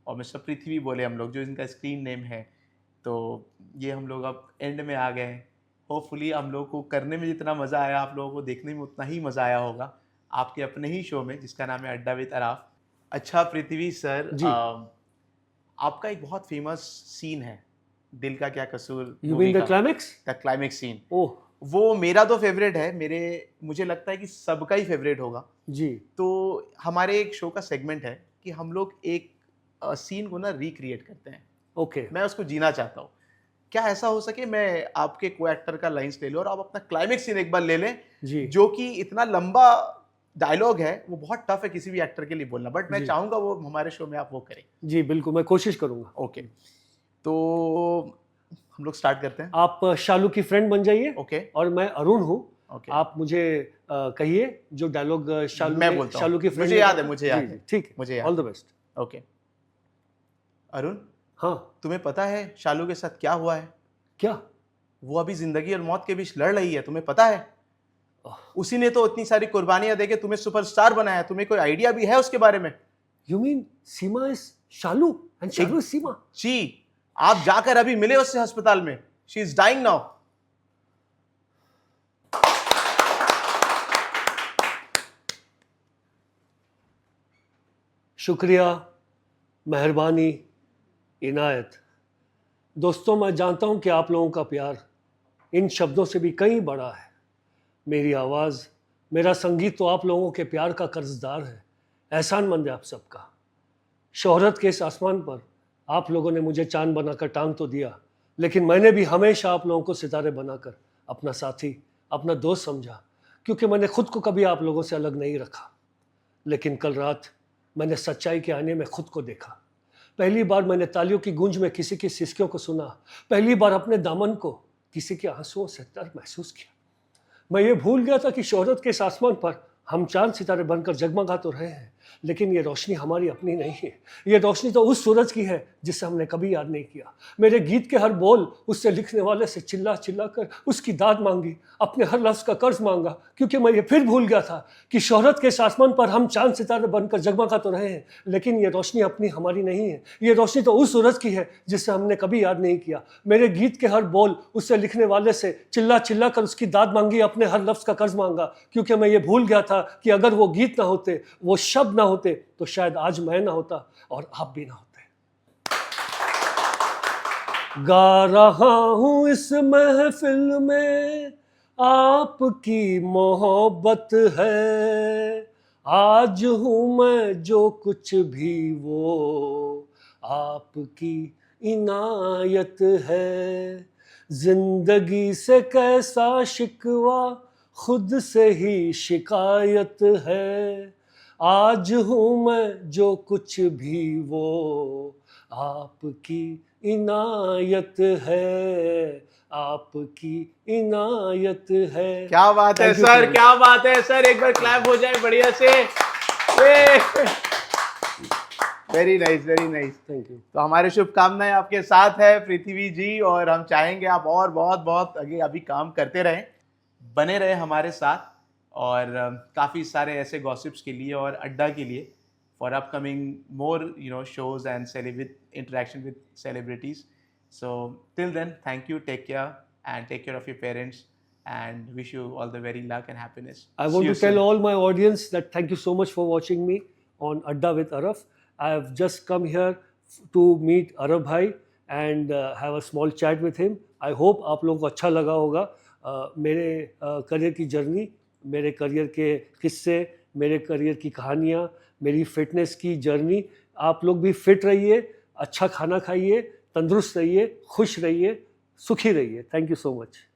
और मिस्टर पृथ्वी बोले हम लोग जो इनका स्क्रीन नेम है, तो ये हम लोग अब एंड में आ गए हैं. होपफुली हम लोग को करने में जितना मज़ा आया आप लोगों को देखने में उतना ही मज़ा आया होगा आपके अपने ही शो में जिसका नाम है अड्डा विद अराफ. अच्छा पृथ्वी सर, आपका एक बहुत फेमस सीन है दिल का क्या कसूर. You mean the climax? The climax scene. ओह, वो मेरा तो फेवरेट है. मुझे लगता है कि सबका ही फेवरेट होगा जी. तो हमारे एक शो का सेगमेंट है कि हम लोग एक सीन को ना रिक्रिएट करते हैं. ओके. मैं उसको जीना चाहता हूँ. क्या ऐसा हो सके मैं आपके को एक्टर का लाइंस ले लूं और आप अपना क्लाइमेक्स सीन एक बार ले लें जी, जो कि इतना लंबा डायलॉग है, वो बहुत टफ है किसी भी एक्टर के लिए बोलना, बट मैं चाहूंगा वो हमारे शो में आप वो करें. जी बिल्कुल, मैं कोशिश करूंगा. ओके, तो हम लोग स्टार्ट करते हैं. आप शालू की फ्रेंड बन जाइए. ओके. और मैं अरुण हूँ. ओके. आप मुझे कहिए जो डायलॉग शालू की फ्रेंड. मुझे याद है. ठीक है, मुझे all the best. Okay. Arun, हाँ, तुम्हें पता है शालू के साथ क्या हुआ है? क्या? वो अभी जिंदगी और मौत के बीच लड़ रही है, तुम्हें पता है? उसी ने तो इतनी सारी कुर्बानियां देके तुम्हें सुपरस्टार बनाया. तुम्हें कोई आइडिया भी है उसके बारे में? You mean Seema is Shalu and Shalu is Seema? जी, आप जाकर अभी मिले उससे अस्पताल में. She is dying now. शुक्रिया, मेहरबानी, इनायत. दोस्तों, मैं जानता हूं कि आप लोगों का प्यार इन शब्दों से भी कहीं बड़ा है. मेरी आवाज़, मेरा संगीत तो आप लोगों के प्यार का कर्जदार है. एहसानमंद है आप सबका. शोहरत के इस आसमान पर आप लोगों ने मुझे चांद बनाकर टांग तो दिया, लेकिन मैंने भी हमेशा आप लोगों को सितारे बनाकर अपना साथी, अपना दोस्त समझा, क्योंकि मैंने खुद को कभी आप लोगों से अलग नहीं रखा. लेकिन कल रात मैंने सच्चाई के आने में खुद को देखा. पहली बार मैंने तालियों की गूंज में किसी की सिसकियों को सुना. पहली बार अपने दामन को किसी के आंसुओं से तर महसूस किया. मैं ये भूल गया था कि शोहरत के इस आसमान पर हम चांद सितारे बनकर जगमगा तो रहे हैं, लेकिन ये रोशनी हमारी अपनी नहीं है. ये रोशनी तो उस सूरज की है जिसे हमने कभी याद नहीं किया. मेरे गीत के हर बोल उससे लिखने वाले से चिल्ला चिल्ला कर उसकी दाद मांगी, अपने हर लफ्ज़ का कर्ज मांगा, क्योंकि मैं ये फिर भूल गया था कि शोहरत के इस आसमान पर हम चांद सितारे बनकर जगमगा तो रहे हैं, लेकिन ये रोशनी अपनी हमारी नहीं है. ये रोशनी तो उस सूरज की है जिसे हमने कभी याद नहीं किया. मेरे गीत के हर बोल उससे लिखने वाले से चिल्ला चिल्ला कर उसकी दाद मांगी, अपने हर लफ्ज़ का कर्ज मांगा, क्योंकि मैं ये भूल गया था कि अगर वो गीत ना होते, वो शब्द ना होते, तो शायद आज मैं ना होता और आप भी ना होते. गा रहा हूं इस महफिल में आपकी मोहब्बत है. आज हूं मैं जो कुछ भी वो आपकी इनायत है. जिंदगी से कैसा शिकवा, खुद से ही शिकायत है. आज हूँ मैं जो कुछ भी वो आपकी इनायत है. आपकी इनायत है. क्या बात है सर, क्या बात है सर. एक बार क्लैप हो जाए बढ़िया से. Very nice, very nice. Thank you. तो हमारे शुभकामनाएं आपके साथ है पृथ्वी जी, और हम चाहेंगे आप और बहुत बहुत आगे अभी काम करते रहें, बने रहे हमारे साथ, और काफ़ी सारे ऐसे गॉसिप्स के लिए और अड्डा के लिए for upcoming more shows and interaction with celebrities. So till then, thank you, take care and take care of your parents, and wish you all the very luck and happiness. I See want you to tell soon. all my audience that thank you so much for watching me on Adda with Araf. I have just come here to meet Araf bhai and have a small chat with him. I hope आप लोगों को अच्छा लगा होगा मेरे career की journey, मेरे career के किस्से, मेरे करियर की कहानियाँ, मेरी फिटनेस की जर्नी। आप लोग भी फिट रहिए, अच्छा खाना खाइए, तंदुरुस्त रहिए, खुश रहिए, सुखी रहिए। Thank you so much.